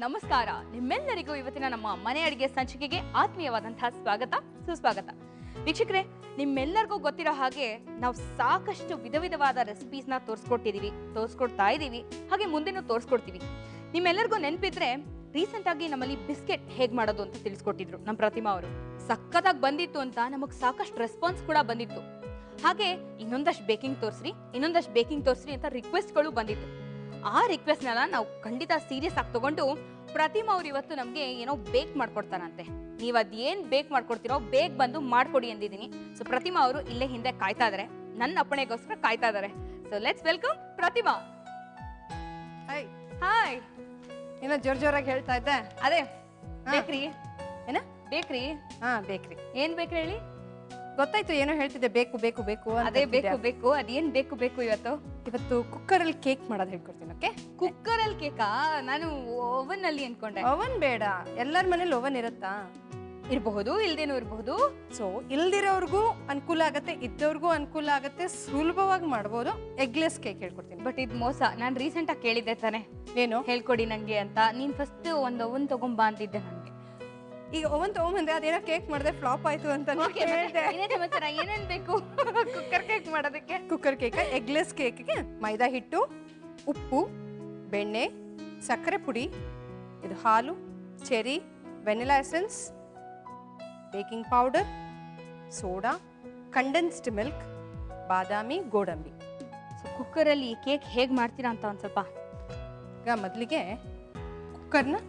ನಮಸ್ಕಾರ ನಿಮ್ಮೆಲ್ಲರಿಗೂ ಇವತ್ತಿನ ನಮ್ಮ ಮನೆ ಅಡಿಗೆ ಸಂಚಿಕೆಗೆ ಆತ್ಮೀಯವಾದಂತಹ ಸ್ವಾಗತ ಸುಸ್ವಾಗತ ವೀಕ್ಷಕರೇ ನಿಮ್ಮೆಲ್ಲರಿಗೂ ಗೊತ್ತಿರೋ ಹಾಗೆ ನಾವು ಸಾಕಷ್ಟು ವಿಧವಾದ ರೆಸಿಪೀಸ್ ನ ತೋರಿಸ್ಕೊಡ್ತಾ ಇದೀವಿ ಹಾಗೆ ಮುಂದೆನೂ ತೋರಿಸ್ಕೊಡ್ತೀವಿ ನಿಮ್ಮೆಲ್ಲರಿಗೂ ನೆನಪಿದ್ರೆ ರೀಸೆಂಟ್ ಆಗಿ ನಮ್ಮಲ್ಲಿ ಬಿಸ್ಕೆಟ್ ಹೇಗ್ ಮಾಡೋದು ಅಂತ ತಿಳಿಸ್ಕೊಟ್ಟಿದ್ರು ನಮ್ಮ ಪ್ರತಿಮಾ ಅವರು ಸಕ್ಕತ್ತಾಗಿ ಬಂದಿತ್ತು ಅಂತ ನಮಗೆ ಸಾಕಷ್ಟು ರೆಸ್ಪಾನ್ಸ್ ಕೂಡ ಬಂದಿತ್ತು ಹಾಗೆ ಇನ್ನೊಂದಷ್ಟು ಬೇಕಿಂಗ್ ತೋರಿಸ್ರಿ ಅಂತ ರಿಕ್ವೆಸ್ಟ್ಗಳು ಬಂದಿತ್ತು ಆ ರಿಕ್ವೆಸ್ಟ್ನೆಲ್ಲ ನಾವು ಖಂಡಿತ ಸೀರಿಯಸ್ ಆಗಿ ತಗೊಂಡು ಪ್ರತಿಮಾ ಅವ್ರು ಇವತ್ತು ನಮಗೆ ಏನೋ ಬೇಕ್ ಮಾಡ್ಕೊಡ್ತಾರಂತೆ ನೀವು ಅದೇನು ಬೇಕ್ ಮಾಡ್ಕೊಡ್ತೀರೋ ಬೇಗ ಬಂದು ಮಾಡ್ಕೊಡಿ ಅಂದಿದ್ದೀನಿ ಸೊ ಪ್ರತಿಮಾ ಅವರು ಇಲ್ಲೇ ಹಿಂದೆ ಕಾಯ್ತಾ ಇದಾರೆ ನನ್ನ ಅಪ್ಪಣೆಗೋಸ್ಕರ ಕಾಯ್ತಾ ಇದಾರೆ so let's welcome Pratima. Hi hi. ಏನೋ ಜೋರಾಗಿ ಹೇಳ್ತಾ ಇದ್ದೆ. ಅದೇ ಬೇಕ್ರಿ. ಏನ ಬೇಕ್ರಿ? ಹಾ ಬೇಕ್ರಿ. ಏನ್ ಬೇಕ್ರಿ ಹೇಳಿ? ಗೊತ್ತಾಯ್ತು ಏನೋ ಹೇಳ್ತಿದ್ದೆ ಬೇಕು ಬೇಕು ಬೇಕು ಅದೇ ಬೇಕು ಅದೇನ್ ಬೇಕು ಇವತ್ತು ಕುಕ್ಕರ್ ಅಲ್ಲಿ ಕೇಕ್ ಮಾಡೋದು ಹೇಳ್ಕೊಡ್ತೀನಿ. ಓಕೆ, ಕುಕ್ಕರ್ ಅಲ್ಲಿ ಕೇಕಾ? ನಾನು ಓವನ್ ಅಲ್ಲಿ ಅನ್ಕೊಂಡೆ. ಓವನ್ ಬೇಡ, ಎಲ್ಲರ ಮನೇಲಿ ಓವನ್ ಇರುತ್ತಾ? ಇರಬಹುದು, ಇಲ್ದೇನೂ ಇರಬಹುದು. ಸೊ ಇಲ್ದಿರೋರ್ಗೂ ಅನುಕೂಲ ಆಗತ್ತೆ, ಇದ್ದವ್ರಿಗೂ ಅನುಕೂಲ ಆಗತ್ತೆ, ಸುಲಭವಾಗಿ ಮಾಡ್ಬೋದು. ಎಗ್ಲೆಸ್ ಕೇಕ್ ಹೇಳ್ಕೊಡ್ತೀನಿ. ಬಟ್ ಇದು ಮೋಸ. ನಾನು ರೀಸೆಂಟ್ ಆಗಿ ಕೇಳಿದ್ದೆ ತಾನೆ ಏನು ಹೇಳ್ಕೊಡಿ ನಂಗೆ ಅಂತ. ನೀನ್ ಫಸ್ಟ್ ಒಂದು ಓವನ್ ತಗೊಂಬಾ ಅಂತಿದ್ದೆ ನನಗೆ. ಈಗ ಓವನ್ ತಗೊಂಬಂದ್ರೆ ಅದೇನೋ ಕೇಕ್ ಮಾಡಿದೆ ಫ್ಲಾಪ್ ಆಯ್ತು ಅಂತ ಏನೇನ್ ಬೇಕು ಕುಕ್ಕರ್ ಕೇಕ್ ಮಾಡೋದಕ್ಕೆ? ಕುಕ್ಕರ್ ಕೇಕ್ ಎಗ್ಲೆಸ್ ಕೇಕ್ಗೆ ಮೈದಾ ಹಿಟ್ಟು, ಉಪ್ಪು, ಬೆಣ್ಣೆ, ಸಕ್ಕರೆ ಪುಡಿ, ಇದು ಹಾಲು, cherry, vanilla essence, baking powder, soda, condensed milk, ಬಾದಾಮಿ, ಗೋಡಂಬಿ. ಸೊ ಕುಕ್ಕರಲ್ಲಿ ಕೇಕ್ ಹೇಗೆ ಮಾಡ್ತೀರಾ ಅಂತ ಒಂದು ಸ್ವಲ್ಪ. ಈಗ ಮೊದಲಿಗೆ ಕುಕ್ಕರ್ನ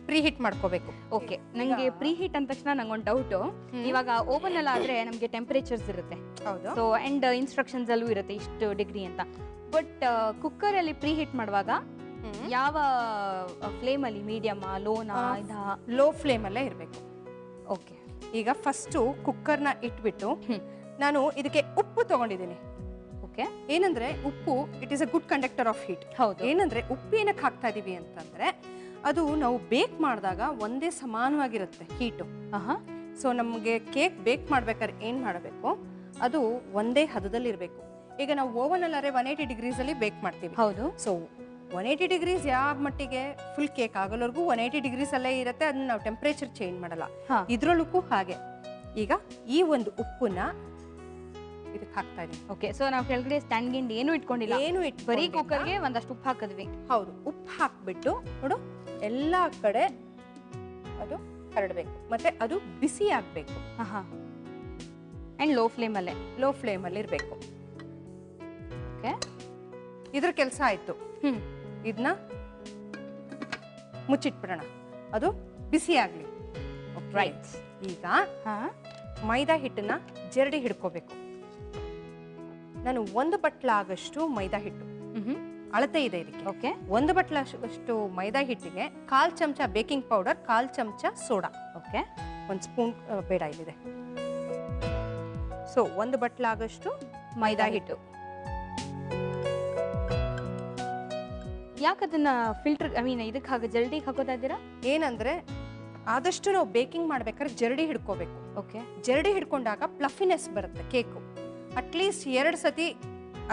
ಪ್ರೀ ಹೀಟ್ ಮಾಡ್ಕೋಬೇಕು. ಓಕೆ, ನಂಗೆ ಪ್ರೀ ಹೀಟ್ ಅಂದ ತಕ್ಷಣ ನಂಗೊಂದು ಡೌಟು. ಇವಾಗ ಓವನ್ ಅಲ್ಲಿ ಆದ್ರೆ ನಮಗೆ ಟೆಂಪರೇಚರ್ಸ್ ಇರುತ್ತೆ. ಹೌದು. ಸೊ ಅಂಡ್ ಇನ್ಸ್ಟ್ರಕ್ಷನ್ಸ್ ಅಲ್ಲೂ ಇರುತ್ತೆ ಇಷ್ಟು ಡಿಗ್ರಿ ಅಂತ. ಬಟ್ ಕುಕ್ಕರ್ ಅಲ್ಲಿ ಪ್ರೀ ಹೀಟ್ ಮಾಡುವಾಗ ಯಾವ ಫ್ಲೇಮ್ ಅಲ್ಲಿ? ಮೀಡಿಯಮ್, ಲೋನಾ? ಲೋ ಫ್ಲೇಮ್ ಅಲ್ಲೇ ಇರಬೇಕು. ಓಕೆ, ಈಗ ಫಸ್ಟು ಕುಕ್ಕರ್ನ ಇಟ್ಬಿಟ್ಟು ನಾನು ಇದಕ್ಕೆ ಉಪ್ಪು ತಗೊಂಡಿದ್ದೀನಿ. ಓಕೆ, ಏನಂದ್ರೆ ಉಪ್ಪು it is a good conductor of heat. ಹೌದು. ಏನಂದ್ರೆ ಉಪ್ಪು ಏನಕ್ಕೆ ಹಾಕ್ತಾ ಇದೀವಿ ಅಂತಂದ್ರೆ ಅದು ನಾವು ಬೇಕ್ ಮಾಡಿದಾಗ ಒಂದೇ ಸಮಾನವಾಗಿರುತ್ತೆ ಹೀಟು. ಸೊ ನಮಗೆ ಕೇಕ್ ಬೇಕ್ ಮಾಡ್ಬೇಕಾದ್ರೆ ಏನು ಮಾಡಬೇಕು, ಅದು ಒಂದೇ ಹದದಲ್ಲಿ ಇರಬೇಕು. ಈಗ ನಾವು ಓವನ್ ಅಲ್ಲಾರೆ 180 ಡಿಗ್ರೀಸ್ ಅಲ್ಲಿ ಬೇಕ್ ಮಾಡ್ತೀವಿ. ಹೌದು. ಸೊ 180 ಡಿಗ್ರೀಸ್ ಯಾವ ಮಟ್ಟಿಗೆ ಫುಲ್ ಕೇಕ್ ಆಗೋವರೆಗೂ 180 ಡಿಗ್ರೀಸ್ ಅಲ್ಲೇ ಇರುತ್ತೆ. ಅದನ್ನ ನಾವು ಟೆಂಪರೇಚರ್ ಚೇಂಜ್ ಮಾಡಲ್ಲ. ಇದ್ರೊಳಗೂ ಹಾಗೆ. ಈಗ ಈ ಒಂದು ಉಪ್ಪನ್ನ ಇದಕ್ಕೆ ಹಾಕ್ತಾ ಇದೀನಿ. ಓಕೆ, ಸೊ ನಾವು ಕೆಳಗಡೆ ಸ್ಟ್ಯಾಂಡ್ ಗಿಂಡ್ ಏನು ಇಟ್ಕೊಂಡಿಲ್ಲ, ಬರೀ ಕುಕ್ಕರ್ಗೆ ಒಂದಷ್ಟು ಉಪ್ಪು ಹಾಕಿದ್ವಿ. ಹೌದು, ಉಪ್ಪು ಹಾಕ್ಬಿಟ್ಟು ನೋಡು ಎಲ್ಲ ಕಡೆ ಅದು ಹರಡಬೇಕು, ಮತ್ತೆ ಅದು ಬಿಸಿ ಆಗ್ಬೇಕು. ಅಂಡ್ ಲೋ ಫ್ಲೇಮ್ ಅಲ್ಲಿ ಇರಬೇಕು. ಓಕೆ, ಇದ್ರ ಕೆಲಸ ಆಯ್ತು. ಇದನ್ನ ಮುಚ್ಚಿಟ್ಬಿಡೋಣ, ಅದು ಬಿಸಿ ಆಗ್ಲಿ. ರೈಟ್. ಈಗ ಮೈದಾ ಹಿಟ್ಟನ್ನ ಜರಡಿ ಹಿಡ್ಕೋಬೇಕು. ನಾನು 1 ಬಟ್ಲಾಗಷ್ಟು ಮೈದಾ ಹಿಟ್ಟು, ಅಳತೆ ಇದೆ ಇದಕ್ಕೆ. ಓಕೆ, 1 ಬಟ್ಲಷ್ಟು ಮೈದಾ ಹಿಟ್ಟಿಗೆ 1/4 ಚಮಚ ಬೇಕಿಂಗ್ ಪೌಡರ್, 1/4 ಚಮಚ ಸೋಡಾ. ಓಕೆ, 1 ಸ್ಪೂನ್ ಬೇಡ ಇಲ್ಲಿದೆ. ಸೊ 1 ಬಟ್ಲಾಗಷ್ಟು ಮೈದಾ ಹಿಟ್ಟು. ಯಾಕದನ್ನ ಫಿಲ್ಟರ್ ಇದಕ್ಕೆ ಹಾಗೆ ಜಲ್ದಿ ಹಾಕೋತಾ ಇದ್ದೀರಾ? ಏನಂದ್ರೆ ಆದಷ್ಟು ನಾವು ಬೇಕಿಂಗ್ ಮಾಡ್ಬೇಕಾದ್ರೆ ಜರಡಿ ಹಿಡ್ಕೋಬೇಕು. ಓಕೆ, ಜರಡಿ ಹಿಡ್ಕೊಂಡಾಗ ಪ್ಲಫಿನೆಸ್ ಬರುತ್ತೆ ಕೇಕು. ಅಟ್ಲೀಸ್ಟ್ 2 ಸತಿ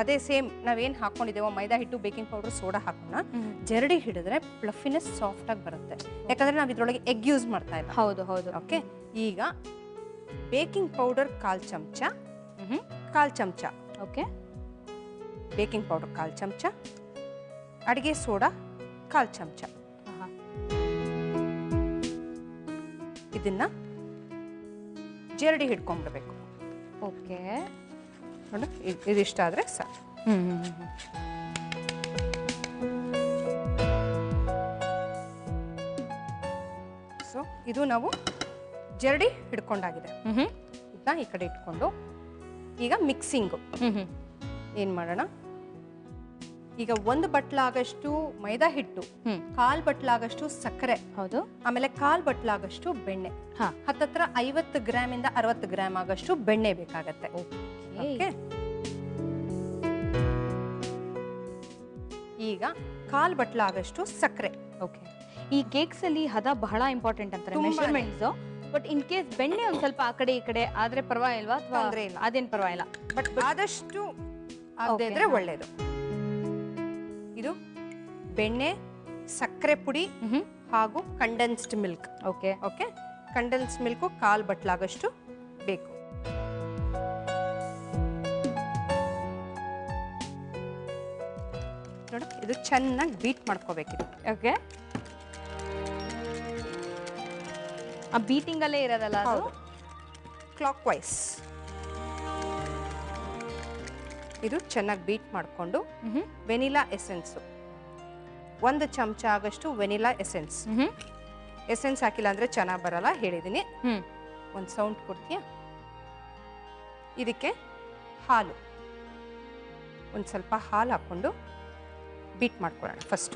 ಅದೇ ಸೇಮ್ ನಾವೇನ್ ಹಾಕೊಂಡಿದ್ದೇವೋ ಮೈದಾ ಹಿಟ್ಟು, ಬೇಕಿಂಗ್ ಪೌಡರ್, ಸೋಡಾ ಹಾಕೋಣ, ಜರಡಿ ಹಿಡಿದ್ರೆ ಪ್ಲಫಿನೆಸ್ ಸಾಫ್ಟ್ ಆಗಿ ಬರುತ್ತೆ. ಯಾಕಂದ್ರೆ ನಾವು ಇದ್ರೊಳಗೆ ಎಗ್ ಯೂಸ್ ಮಾಡ್ತಾ ಇಲ್ಲ. ಹೌದು ಹೌದು. ಓಕೆ, ಈಗ ಬೇಕಿಂಗ್ ಪೌಡರ್ 1/4 ಚಮಚ, 1/4 ಚಮಚ. ಓಕೆ, ಬೇಕಿಂಗ್ ಪೌಡರ್ 1/4 ಚಮಚ, ಅಡಿಗೆ ಸೋಡಾ 1/4 ಚಮಚ. ಇದನ್ನ ಜರಡಿ ಹಿಡ್ಕೊಂಡ್ಬಿಡ್ಬೇಕು. ಓಕೆ, ನೋಡಿ ಇದಿಷ್ಟ ಆದ್ರೆ ಸಾಕು. ಸೊ ಇದು ನಾವು ಜರಡಿ ಹಿಡ್ಕೊಂಡಾಗಿದೆ. ಇದನ್ನ ಈ ಕಡೆ ಇಟ್ಕೊಂಡು ಈಗ ಮಿಕ್ಸಿಂಗು ಏನ್ ಮಾಡೋಣ. ಈಗ 1 ಬಟ್ಲಾಗಷ್ಟು ಮೈದಾ ಹಿಟ್ಟು, 1/4 ಬಟ್ಲಾಗಷ್ಟು ಸಕ್ಕರೆ, ಹೌದು, ಆಮೇಲೆ 1/4 ಬಟ್ಲಾಗಷ್ಟು ಬೆಣ್ಣೆ, ಹತ್ತತ್ರ 50 ಗ್ರಾಮ್ ಇಂದ 60 ಗ್ರಾಮ್ ಆಗಷ್ಟು ಬೆಣ್ಣೆ ಬೇಕಾಗತ್ತೆ. ಓಕೆ, ಈಗ 1/4 ಬಟ್ಲಾಗಷ್ಟು ಸಕ್ಕರೆ. ಓಕೆ, ಈ ಕೇಕ್ಸ್ ಅಲ್ಲಿ ಹದ ಬಹಳ ಇಂಪಾರ್ಟೆಂಟ್ ಅಂತಾರೆ ಮೆಷರ್ಮೆಂಟ್ಸ್. ಬಟ್ ಇನ್ ಕೇಸ್ ಬೆಣ್ಣೆ ಒಂದ್ ಸ್ವಲ್ಪ ಆ ಕಡೆ ಈ ಕಡೆ ಆದ್ರೆ ಪರವಾಗಿಲ್ವಾ? ತೊಂದ್ರೆ ಇಲ್ಲ, ಅದೇನ್ ಪರವಾಗಿಲ್ಲ. ಬಟ್ ಆದಷ್ಟು ಆಗದೆ ಇದ್ರೆ ಒಳ್ಳೇದು. ಇದು ಬೆಣ್ಣೆ, ಸಕ್ಕರೆ ಪುಡಿ ಹಾಗೂ condensed milk. Okay okay, condensed milk 1/4 ಬಟ್ಲಾಗಷ್ಟು ಬೇಕು. ನೋಡಿ, ಇದು ಚೆನ್ನಾಗಿ ಬೀಟ್ ಮಾಡ್ಕೋಬೇಕಿದು. ಓಕೆ, ಆ ಬೀಟಿಂಗ್ ಅಲ್ಲೇ ಇರೋದಲ್ಲ ಅದು? ಕ್ಲಾಕ್ ವೈಸ್ ಇದು ಚೆನ್ನಾಗಿ ಬೀಟ್ ಮಾಡಿಕೊಂಡು ವೆನಿಲಾ ಎಸೆನ್ಸು 1 ಚಮಚ ಆಗಷ್ಟು ವೆನಿಲಾ ಎಸೆನ್ಸ್. ಎಸೆನ್ಸ್ ಹಾಕಿಲ್ಲ ಅಂದರೆ ಚೆನ್ನಾಗಿ ಬರಲ್ಲ, ಹೇಳಿದ್ದೀನಿ. ಒಂದು ಸೌಂಡ್ ಕೊಡ್ತೀಯಾ? ಇದಕ್ಕೆ ಹಾಲು, ಒಂದು ಸ್ವಲ್ಪ ಹಾಲು ಹಾಕ್ಕೊಂಡು ಬೀಟ್ ಮಾಡ್ಕೊಳ್ಳೋಣ ಫಸ್ಟ್.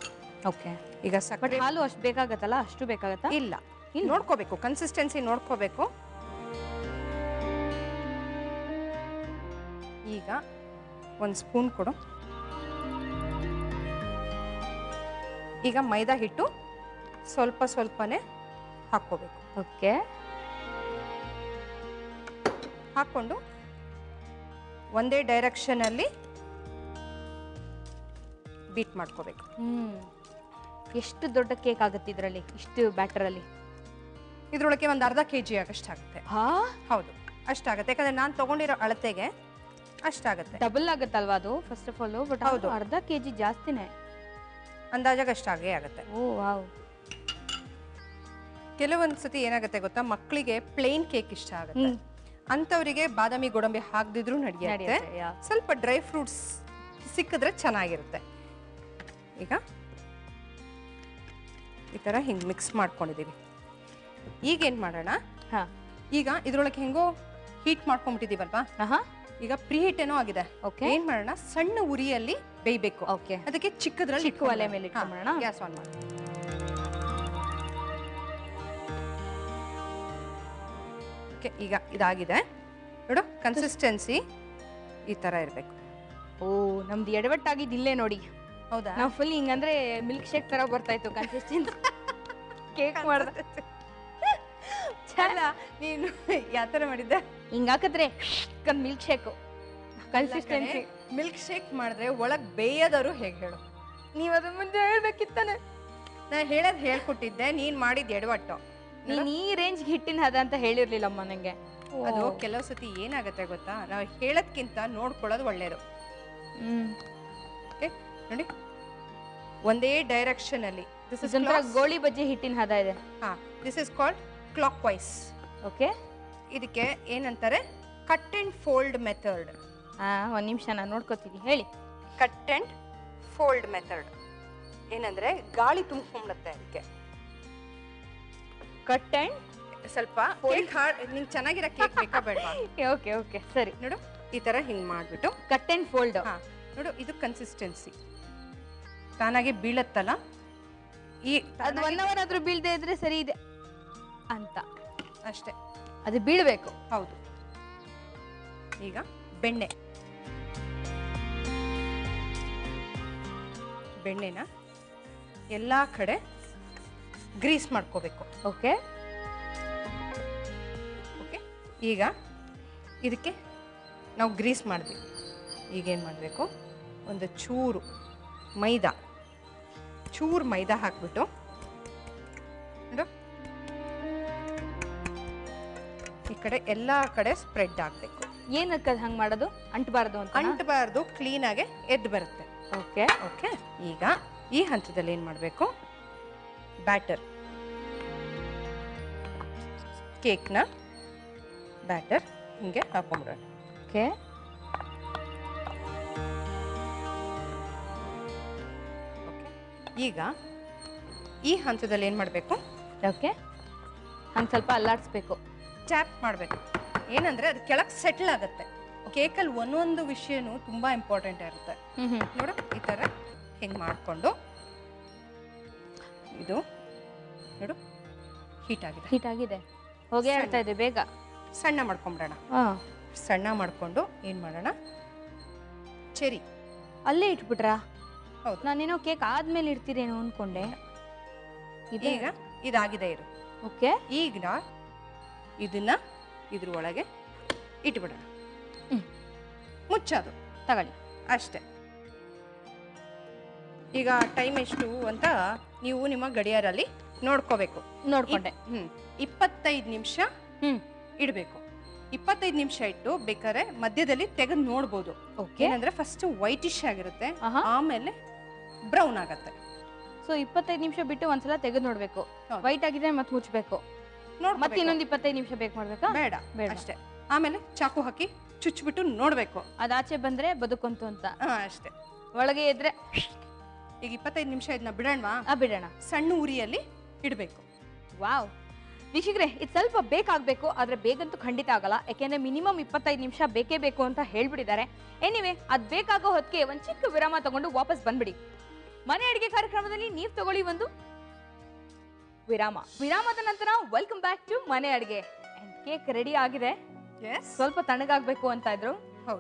ಓಕೆ, ಈಗ ಸಕ್ಕರೆ ಹಾಲು ಅಷ್ಟು ಬೇಕಾಗತ್ತಲ್ಲ? ಅಷ್ಟು ಬೇಕಾಗತ್ತಾ? ಇಲ್ಲ, ನೋಡ್ಕೋಬೇಕು, ಕನ್ಸಿಸ್ಟೆನ್ಸಿ ನೋಡ್ಕೋಬೇಕು. ಈಗ 1 ಸ್ಪೂನ್ ಕೊಡು. ಈಗ ಮೈದಾ ಹಿಟ್ಟು ಸ್ವಲ್ಪ ಸ್ವಲ್ಪನೇ ಹಾಕ್ಕೋಬೇಕು. ಓಕೆ, ಹಾಕ್ಕೊಂಡು ಒಂದೇ ಡೈರೆಕ್ಷನಲ್ಲಿ ಬೀಟ್ ಮಾಡ್ಕೋಬೇಕು. ಎಷ್ಟು ದೊಡ್ಡ ಕೇಕ್ ಆಗುತ್ತೆ ಇದರಲ್ಲಿ, ಇಷ್ಟು ಬ್ಯಾಟರಲ್ಲಿ? ಇದ್ರೊಳಗೆ ಒಂದು ಅರ್ಧ kg ಆಗಷ್ಟಾಗುತ್ತೆ. ಹೌದು, ಅಷ್ಟಾಗುತ್ತೆ. ಯಾಕಂದ್ರೆ ನಾನು ತಗೊಂಡಿರೋ ಅಳತೆಗೆ ಅಷ್ಟಾಗುತ್ತೆ. ಡಬಲ್ ಆಗುತ್ತಲ್ವಾ ಅದು ಫಸ್ಟ್ ಆಫ್ ಆಲ್? ಬಟ್ ಹೌದು, ಅರ್ಧ kg ಜಾಸ್ತಿನೇ ಅಂದಾಜಾಗ ಅಷ್ಟಾಗೇ ಆಗುತ್ತೆ. ಓ ವಾವ್. ಕೆಲವೊಂದು ಸತಿ ಏನಾಗುತ್ತೆ ಗೊತ್ತಾ, ಮಕ್ಕಳಿಗೆ ಪ್ಲೇನ್ ಕೇಕ್ ಇಷ್ಟ ಆಗುತ್ತೆ. ಅಂಥವರಿಗೆ ಬಾದಾಮಿ ಗೋಡಂಬಿ ಹಾಕ್ದಿದ್ರು ನಡೆಯುತ್ತೆ. ಸ್ವಲ್ಪ ಡ್ರೈ ಫ್ರೂಟ್ಸ್ ಸಿಕ್ಕಿದ್ರೆ ಚೆನ್ನಾಗಿರುತ್ತೆ. ಈಗ ಈ ಥರ ಹಿಂಗೆ ಮಿಕ್ಸ್ ಮಾಡ್ಕೊಂಡಿದ್ದೀವಿ. ಈಗೇನು ಮಾಡೋಣ, ಈಗ ಇದ್ರೊಳಗೆ ಹೆಂಗೋ ಹೀಟ್ ಮಾಡ್ಕೊಂಡ್ಬಿಟ್ಟಿದ್ದೀವಲ್ವಾ, ಈಗ ಪ್ರೀ ಹೀಟ್ ಏನೋ ಆಗಿದೆ. ಏನ್ ಮಾಡೋಣ, ಸಣ್ಣ ಉರಿಯಲ್ಲಿ ಬೇಯಬೇಕು. ಅದಕ್ಕೆ ಚಿಕ್ಕದ್ರಲ್ಲಿ ಚಿಕ್ಕ ಒಲೆ ಮೇಲೆ ಇಟ್ಕೊಳ್ಳೋಣ. ಗ್ಯಾಸ್ ಆನ್ ಮಾಡಿ. ಓಕೆ, ಈಗ ಇದಾಗಿದೆ ನೋಡು. ಕನ್ಸಿಸ್ಟೆನ್ಸಿ ಈ ತರ ಇರಬೇಕು. ಓ, ನಮ್ದು ಎಡವಟ್ಟಾಗಿದ್ದು ಇಲ್ಲೇ ನೋಡಿ. ಹೌದಾ? ನಾವು ಫುಲ್ ಹಿಂಗಂದ್ರೆ ಮಿಲ್ಕ್ ಶೇಕ್ ತರ ಬರ್ತಾ ಇತ್ತು ಕನ್ಸಿಸ್ಟೆನ್ಸಿ. ಕೇಕ್ ಮಾಡಿದ್ರೆ ಅಲ್ಲ, ನೀನು ಯಾವ ಥರ ಮಾಡಿದ್ದೆ? ಹಿಂಗೆ ಹಾಕಿದ್ರೆ milk shake consistency. Milk shake ಮಾಡಿದ್ರೆ ಒಳಗೆ ಬೇಯದವರು ಹೇಗೆ ಹೇಳು? ನೀವು ಅದನ್ನ ಮುಂದೆ ಹೇಳ್ಬೇಕಿತ್ತಾನೆ. ನಾನು ಹೇಳೋದು ಹೇಳ್ಕೊಟ್ಟಿದ್ದೆ, ನೀನು ಮಾಡಿದ್ದು ಎಡವಟ್ಟು. ನೀನು ಈ ರೇಂಜ್ ಹಿಟ್ಟಿನ ಹದ ಅಂತ ಹೇಳಿರ್ಲಿಲ್ಲಮ್ಮ ನನಗೆ. ಅದು ಕೆಲವು ಸತಿ ಏನಾಗುತ್ತೆ ಗೊತ್ತಾ, ನಾವು ಹೇಳೋದ್ಕಿಂತ ನೋಡ್ಕೊಳ್ಳೋದು ಒಳ್ಳೇದು. ಓಕೆ, ನೋಡಿ, ಒಂದೇ ಡೈರೆಕ್ಷನ್ ಅಲ್ಲಿ. ಗೋಳಿ ಬಜ್ಜಿ ಹಿಟ್ಟಿನ ಹದ ಇದೆ. This is called clockwise. Okay, ಇದಕ್ಕೆ ಏನಂತಾರೆ, ಕಟ್ ಅಂಡ್ ಫೋಲ್ಡ್ ಮೆಥಡ್. ಒಂದು ನಿಮಿಷ ನಾನು ನೋಡ್ಕೋತೀನಿ, ಹೇಳಿ. ಕಟ್ ಅಂಡ್ ಫೋಲ್ಡ್ ಮೆಥಡ್ ಏನಂದ್ರೆ ಗಾಳಿ ತುಂಬಿಕೊಂಡ್ಬಿಡುತ್ತೆ ಅದಕ್ಕೆ. ಕಟ್ ಅಂಡ್ ಸ್ವಲ್ಪ ಕೇಕ್ ನಿಂಗೆ ಚೆನ್ನಾಗಿರೋ ಕೇಕ್ ಬೇಕಾ ಬೇಡವಾ? ಓಕೆ ಓಕೆ, ಸರಿ. ನೋಡು, ಈ ತರ ಹಿಂಗೆ ಮಾಡಿಬಿಟ್ಟು ಕಟ್ ಅಂಡ್ ಫೋಲ್ಡ್. ನೋಡು, ಇದು ಕನ್ಸಿಸ್ಟೆನ್ಸಿ ತಾನಾಗೆ ಬೀಳತ್ತಲ್ಲ. ಈ ಅದು 1 ಅವರ್ ಆದ್ರೂ ಬೀಳದೆ ಇದ್ರೆ ಸರಿ ಇದೆ ಅಂತ ಅಷ್ಟೇ, ಅದು ಬೀಳಬೇಕು. ಹೌದು. ಈಗ ಬೆಣ್ಣೆನ ಎಲ್ಲ ಕಡೆ ಗ್ರೀಸ್ ಮಾಡ್ಕೋಬೇಕು. ಓಕೆ ಓಕೆ, ಈಗ ಇದಕ್ಕೆ ನಾವು ಗ್ರೀಸ್ ಮಾಡಿದ್ವಿ. ಈಗೇನು ಮಾಡಬೇಕು, ಒಂದು ಚೂರು ಮೈದಾ ಹಾಕ್ಬಿಟ್ಟು ನೋಡು, ಈ ಕಡೆ ಎಲ್ಲ ಕಡೆ ಸ್ಪ್ರೆಡ್ ಆಗಬೇಕು. ಏನಕ್ಕೆ ಹಂಗೆ ಮಾಡೋದು? ಅಂಟಬಾರ್ದು ಅಂತ? ಅಂಟಬಾರ್ದು, ಕ್ಲೀನಾಗೆ ಎದ್ದು ಬರುತ್ತೆ. ಓಕೆ ಓಕೆ, ಈಗ ಈ ಹಂತದಲ್ಲಿ ಏನು ಮಾಡಬೇಕು, ಬ್ಯಾಟರ್, ಕೇಕ್ನ ಬ್ಯಾಟರ್ ಹಿಂಗೆ ಹಾಕೊಂಡ್ಬಿಡೋಣ. ಓಕೆ, ಈಗ ಈ ಹಂತದಲ್ಲಿ ಏನು ಮಾಡಬೇಕು, ಓಕೆ, ಹಂಗೆ ಸ್ವಲ್ಪ ಅಲ್ಲಾಡಿಸ್ಬೇಕು, ಟ್ಯಾಪ್ ಮಾಡಬೇಕು. ಏನಂದ್ರೆ ಅದು ಕೆಳಗೆ ಸೆಟ್ಲ್ ಆಗುತ್ತೆ. ಕೇಕಲ್ಲಿ ಒಂದೊಂದು ವಿಷಯನೂ ತುಂಬ ಇಂಪಾರ್ಟೆಂಟ್ ಇರುತ್ತೆ. ನೋಡು, ಈ ಥರ ಹಿಂಗೆ ಮಾಡಿಕೊಂಡು, ಇದು ನೋಡು ಹೀಟ್ ಆಗಿದೆ. ಹೋಗಿ ಆಡ್ತಾ ಇದೆ, ಬೇಗ ಸಣ್ಣ ಮಾಡ್ಕೊಂಬಿಡೋಣ. ಸಣ್ಣ ಮಾಡಿಕೊಂಡು ಏನು ಮಾಡೋಣ, ಚೆರಿ ಅಲ್ಲೇ ಇಟ್ಬಿಟ್ರಾ? ಹೌದು, ನಾನೇನೋ ಕೇಕ್ ಆದ್ಮೇಲೆ ಇಡ್ತೀರೇನೋ ಅನ್ಕೊಂಡೆ. ಈಗ ಇದಾಗಿದೆ ಇರು. ಓಕೆ, ಈಗ ಇದನ್ನ ಇದ್ರ ಒಳಗೆ ಇಟ್ಬಿಡೋಣ. ಮುಚ್ಚೋದು ತಗೊಳ್ಳಿ ಅಷ್ಟೇ. ಈಗ ಟೈಮ್ ಎಷ್ಟು ಅಂತ ನೀವು ನಿಮ್ಮ ಗಡಿಯಾರಲ್ಲಿ ನೋಡ್ಕೋಬೇಕು. ನೋಡ್ಕೊಂಡೆ. 25 ನಿಮಿಷ ಇಡಬೇಕು. 25 ನಿಮಿಷ ಇಟ್ಟು ಬೇಕಾದ್ರೆ ಮಧ್ಯದಲ್ಲಿ ತೆಗೆದು ನೋಡ್ಬೋದು. ಏನಂದ್ರೆ ಫಸ್ಟ್ ವೈಟಿಶ್ ಆಗಿರುತ್ತೆ, ಆಮೇಲೆ ಬ್ರೌನ್ ಆಗತ್ತೆ. ಸೊ 25 ನಿಮಿಷ ಬಿಟ್ಟು ಒಂದ್ಸಲ ತೆಗೆದು ನೋಡ್ಬೇಕು. ವೈಟ್ ಆಗಿದೆ ಮತ್ತೆ ಮುಚ್ಚಬೇಕು. ಮತ್ತೆ ಇನ್ನೊಂದು 25 ನಿಮಿಷ ಬೇಕು ಮಾಡ್ಬೇಕಾ? ಬೇಡ, ಅಷ್ಟೇ. ಆಮೇಲೆ ಚಾಕು ಹಾಕಿ ಚುಚ್ಚಿಬಿಟ್ಟು ನೋಡ್ಬೇಕು. ಅದಾಚೆ ಬಂದ್ರೆ ಬದುಕಂತು ಅಂತ. ಅಷ್ಟೇ. ಒಳಗೆ ಇದ್ರೆ ಈಗ 25 ನಿಮಿಷ ಇದನ್ನ ಬಿಡೋಣವಾ? ಬಿಡೋಣ. ಸಣ್ಣ ಉರಿಯಲ್ಲಿ ಇಡಬೇಕು. ವಾವ್ ವೀಕ್ಷಕರೇ, ಇದು ಸ್ವಲ್ಪ ಬೇಕಾಗಬೇಕು, ಆದ್ರೆ ಬೇಗಂತೂ ಖಂಡಿತ ಆಗಲ್ಲ. ಯಾಕೆಂದ್ರೆ ಮಿನಿಮಮ್ 25 ನಿಮಿಷ ಬೇಕೇ ಬೇಕು ಅಂತ ಹೇಳ್ಬಿಟ್ಟಿದ್ದಾರೆ. ಎನಿವೆ, ಅದ್ ಬೇಕಾಗೋ ಹೊತ್ತಿಗೆ ಒಂದ್ ಚಿಕ್ಕ ವಿರಾಮ ತಗೊಂಡು ವಾಪಸ್ ಬಂದ್ಬಿಡಿ. ಮನೆ ಅಡಿಗೆ ಕಾರ್ಯಕ್ರಮದಲ್ಲಿ ನೀವು ತಗೊಳ್ಳಿ ಒಂದು ವಿರಾಮದ ನಂತರ ವೆಲ್ಕಮ್ ಬ್ಯಾಕ್ ಟು ಮನೆ ಅಡಿಗೆ. ಕೇಕ್ ರೆಡಿ ಆಗಿದೆ. ಸ್ವಲ್ಪ ತಣ್ಣಗಾಗ್ಬೇಕು ಅಂತ ಇದ್ರು.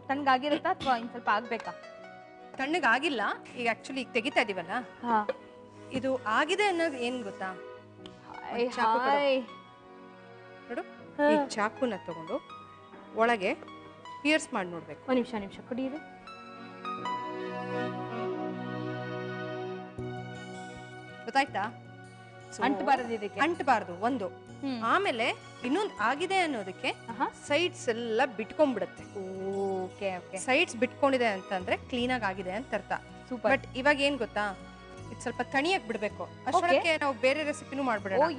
ತಣ್ಣಗಾಗಿರುತ್ತಾ ಅಥವಾ ಇನ್ ಸ್ವಲ್ಪ ಆಗ್ಬೇಕಾ? ತಣ್ಣಗಾಗಿಲ್ಲ. ಈಗ ಆಕ್ಚುಲಿ ಈಗ ತೆಗಿತಾ ಇದೀವಲ್ಲ, ಇದು ಆಗಿದೆ ಅನ್ನೋದು ಏನ್ ಗೊತ್ತಾ? ನೋಡು, ಈ ಚಾಕುನ ತಗೊಂಡು ಒಳಗೆ ಪಿಯರ್ಸ್ ಮಾಡಿ ನೋಡ್ಬೇಕು. ಒಂದ್ ನಿಮಿಷ ಕುಡಿಯಿರಿ. ಗೊತ್ತಾಯ್ತಾ? ಅಂಟಬಾರದು ಒಂದು. ಆಮೇಲೆ ಇನ್ನೊಂದು ಆಗಿದೆ ಅನ್ನೋದಕ್ಕೆ ಸೈಡ್ಸ್ ಎಲ್ಲ ಬಿಟ್ಕೊಂಡ್ಬಿಡುತ್ತೆ. ಸೈಡ್ಸ್ ಬಿಟ್ಕೊಂಡಿದೆ ಅಂತಂದ್ರೆ ಕ್ಲೀನ್ ಆಗಿದೆ ಅಂತ ಅರ್ಥ. ಬಟ್ ಇವಾಗ ಏನ್ ಗೊತ್ತಾ, ಇದು ಸ್ವಲ್ಪ ತಣಿಯಕ್ ಬಿಡ್ಬೇಕು. ಅಷ್ಟಕ್ಕೆ ನಾವು ಬೇರೆ ರೆಸಿಪಿನೂ ಮಾಡ್ಬಿಡೋಣ.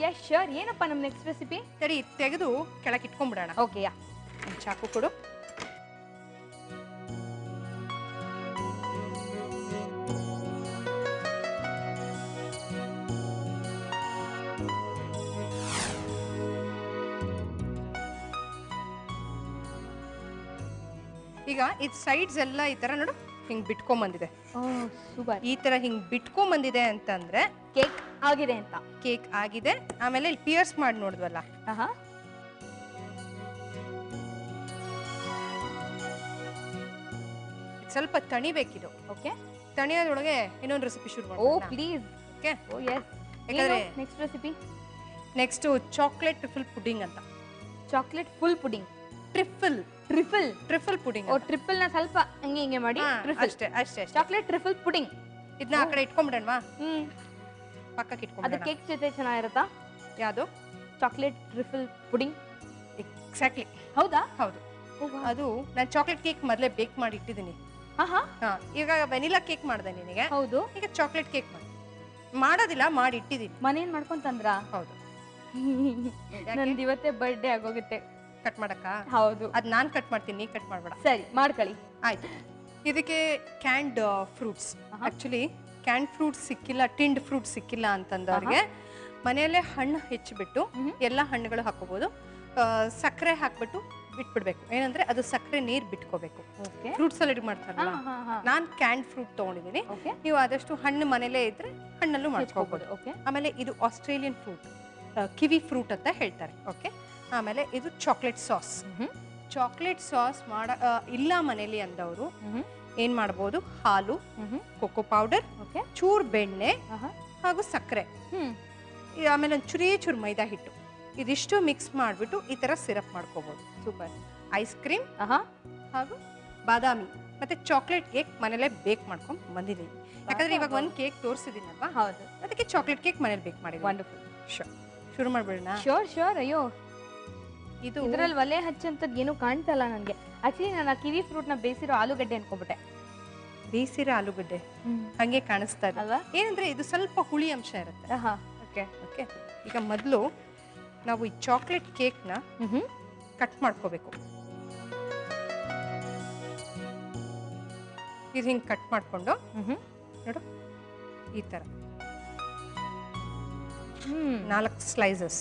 ಏನಪ್ಪ ನಮ್ ನೆಕ್ಸ್ಟ್ ರೆಸಿಪಿ? ಸರಿ, ತೆಗೆದು ಕೆಳಗೆ ಇಟ್ಕೊಂಡ್ಬಿಡೋಣ. ಓಕೆ, ಚಾಕು ಕೊಡು. ಈಗ ಇದು ಸೈಡ್ಸ್ ಎಲ್ಲ ಈ ತರ ನೋಡು ಹಿಂಗ್ ಬಿಟ್ಕೊಂಡ್ ಬಂದಿದೆ. ಈ ತರ ಹಿಂಗ್ ಬಿಟ್ಕೊಂಡ್ ಬಂದಿದೆ ಅಂತಂದ್ರೆ ಕೇಕ್ ಆಗಿದೆ ಅಂತ. ಕೇಕ್ ಆಗಿದೆ. ಆಮೇಲೆ ಇಲ್ಲಿ ಪಿಯರ್ಸ್ ಮಾಡಿ ನೋಡಿದ್ವಲ್ಲ, ಸ್ವಲ್ಪ ತಣಿಬೇಕಿದು. ಓಕೆ, ತಣಿಯೋದ್ರೊಳಗೆ ಇನ್ನೊಂದು ರೆಸಿಪಿ ಶುರು ಮಾಡೋಣ. Oh please. ಓಕೆ, ಯಾಕಂದ್ರೆ next recipe next chocolate trifle pudding ಅಂತ. Chocolate full pudding. Trifle pudding. Oh, triple ನ ಸ್ವಲ್ಪ ಹಿಂಗೆ ಮಾಡಿ. ಅಷ್ಟೇ. Chocolate trifle pudding. ಇದನ್ನ ಆ ಕಡೆ ಇಟ್ಕೊಂಡ್ಬಿಡೋಣವಾ? ಪಕ್ಕಕ್ಕೆ ಇಟ್ಕೊಂಡ್ಬಿಡೋಣ. ಅದು ಕೇಕ್ ಜೊತೆ ಚೆನ್ನಾಗಿರುತ್ತಾ? ಯಾವುದು? Chocolate trifle pudding. ಎಕ್ಸಾಕ್ಟ್ಲಿ. ಹೌದಾ? ಹೌದು. ಅದು ನಾನು ಚಾಕ್ಲೇಟ್ ಕೇಕ್ ಮೊದಲೇ ಬೇಕ್ ಮಾಡಿ ಇಟ್ಟಿದ್ದೀನಿ. ಈಗ ವೆನಿಲಾ ಕೇಕ್ ಮಾಡಿದೆ ನಿನಗೆ. ಹೌದು. ಈಗ ಚಾಕ್ಲೇಟ್ ಕೇಕ್ ಮಾಡೋದಿಲ್ಲ, ಮಾಡಿ ಇಟ್ಟಿದ್ದೀನಿ. ಮನೇನ್ ಮಾಡ್ಕೊಂತಂದ್ರ? ಹೌದು. ನಂದು ಇವತ್ತೇ ಬರ್ಡೇ ಆಗೋಗುತ್ತೆ. ಕಟ್ ಮಾಡಕ್ಕ? ಹೌದು. ಅದ್ ನಾನ್ ಕಟ್ ಮಾಡ್ತೀನಿ, ನೀ ಕಟ್ ಮಾಡ್ಬೇಡ. ಸರಿ, ಮಾಡ್ಕೊಳ್ಳಿ. ಆಯ್ತು. ಇದಕ್ಕೆ ಕ್ಯಾಂಡ್ ಫ್ರೂಟ್ಸ್. ಆಕ್ಚುಲಿ ಕ್ಯಾಂಡ್ ಫ್ರೂಟ್ಸ್ ಸಿಕ್ಕಿಲ್ಲ, ಟಿಂಡ್ ಫ್ರೂಟ್ಸ್ ಸಿಕ್ಕಿಲ್ಲ ಅಂತಂದವ್ರಿಗೆ ಮನೆಯಲ್ಲೇ ಹಣ್ಣು ಹೆಚ್ಚಿಬಿಟ್ಟು ಎಲ್ಲ ಹಣ್ಣುಗಳು ಹಾಕೋಬಹುದು. ಸಕ್ಕರೆ ಹಾಕ್ಬಿಟ್ಟು ಬಿಟ್ಬಿಡ್ಬೇಕು. ಏನಂದ್ರೆ ಅದು ಸಕ್ಕರೆ ನೀರ್ ಬಿಟ್ಕೋಬೇಕು. ಫ್ರೂಟ್ ಸಲಾಡ್ ಮಾಡ್ತಾರಲ್ಲ, ನಾನ್ ಕ್ಯಾಂಡ್ ಫ್ರೂಟ್ ತಗೊಂಡಿದ್ದೀನಿ. ನೀವು ಆದಷ್ಟು ಹಣ್ಣು ಮನೇಲೇ ಇದ್ರೆ ಹಣ್ಣಲ್ಲೂ ಮಾಡ್ಕೋಬಹುದು. ಆಮೇಲೆ ಇದು ಆಸ್ಟ್ರೇಲಿಯನ್ ಫ್ರೂಟ್, ಕಿವಿ ಫ್ರೂಟ್ ಅಂತ ಹೇಳ್ತಾರೆ. ಓಕೆ. ಆಮೇಲೆ ಇದು ಚಾಕ್ಲೇಟ್ ಸಾಸ್. ಚಾಕ್ಲೇಟ್ ಸಾಸ್ ಇಲ್ಲ ಮನೇಲಿ ಅಂದವರು ಏನ್ ಮಾಡಬಹುದು? ಹಾಲು, ಕೊಕೋ ಪೌಡರ್, ಚೂರ್ ಬೆಣ್ಣೆ ಹಾಗೂ ಸಕ್ಕರೆ, ಆಮೇಲೆ ಒಂದು ಚೂರು ಮೈದಾ ಹಿಟ್ಟು, ಇದಿಷ್ಟು ಮಿಕ್ಸ್ ಮಾಡಿಬಿಟ್ಟು ಈ ತರ ಸಿರಪ್ ಮಾಡ್ಕೋಬಹುದು. ಸೂಪರ್. ಐಸ್ ಕ್ರೀಮ್ ಹಾಗೂ ಬಾದಾಮಿ ಮತ್ತೆ ಚಾಕ್ಲೇಟ್ ಕೇಕ್ ಮನೇಲೆ ಬೇಕ್ ಮಾಡ್ಕೊಂಡು ಬಂದಿದ್ದೀನಿ. ಯಾಕಂದ್ರೆ ಇವಾಗ ಒಂದು ಕೇಕ್ ತೋರಿಸಿದ್ದೀನಲ್ವಾ, ಹೌದು, ಅದಕ್ಕೆ ಚಾಕ್ಲೇಟ್ ಕೇಕ್ ಮನೇಲಿ ಬೇಕ್ ಮಾಡಿದ್ದೀನಿ. ವಂಡರ್ಫುಲ್. ಶುರು ಮಾಡ್ಬಿಡೋಣ? ಶೋರ್. ಅಯ್ಯೋ, ಇದು ಇದರಲ್ಲಿ ಒಲೆ ಹಚ್ಚಂತದ್ದು ಏನೂ ಕಾಣ್ತಲ್ಲ ನನಗೆ. ಆಕ್ಚುಲಿ ನಾನು ಆ ಕಿವಿ ಫ್ರೂಟ್ ನ ಬೇಯಿಸಿರೋ ಆಲೂಗಡ್ಡೆ ಅನ್ಕೊಂಡ್ಬಿಟ್ಟೆ. ಬೇಯಿಸಿರೋ ಆಲೂಗಡ್ಡೆ ಹಂಗೆ ಕಾಣಿಸ್ತಾ ಇದೆ ಅಲ್ವಾ? ಏನಂದ್ರೆ ಇದು ಸ್ವಲ್ಪ ಹುಳಿ ಅಂಶ ಇರುತ್ತೆ. ಓಕೆ. ಈಗ ಮೊದಲು ನಾವು ಈ ಚಾಕ್ಲೇಟ್ ಕೇಕ್ನ ಕಟ್ ಮಾಡ್ಕೋಬೇಕು. ಇದು ಹಿಂಗೆ ಕಟ್ ಮಾಡ್ಕೊಂಡು ನೋಡು ಈ ತರ 4 ಸ್ಲೈಸಸ್.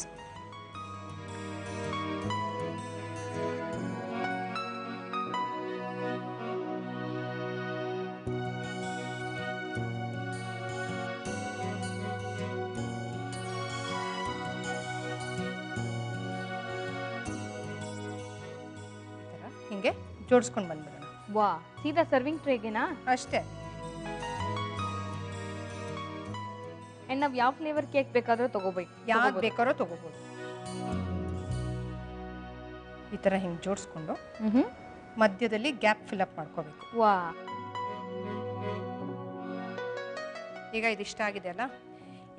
ಹಿಂಗೆ ಜೋಡಿಸ್ಕೊಂಡು ಬಂದ್ಬಿಡೋಣ. ವಾ, ಸೀದಾ ಸರ್ವಿಂಗ್ ಟ್ರೇಗೆನಾ? ಅಷ್ಟೇ. ಅಂಡ್ ನಾವು ಯಾವ ಫ್ಲೇವರ್ ಕೇಕ್ ಬೇಕಾದ್ರೂ ತಗೋಬೇಕು, ಯಾವ್ದು ಬೇಕಾದ್ರೂ ತಗೋಬಹುದು. ಈ ತರ ಹಿಂಗೆ ಜೋಡಿಸ್ಕೊಂಡು ಮಧ್ಯದಲ್ಲಿ ಗ್ಯಾಪ್ ಫಿಲ್ ಅಪ್ ಮಾಡ್ಕೋಬೇಕು. ವಾ, ಈಗ ಇದಿಷ್ಟ ಆಗಿದೆ ಅಲ್ಲ,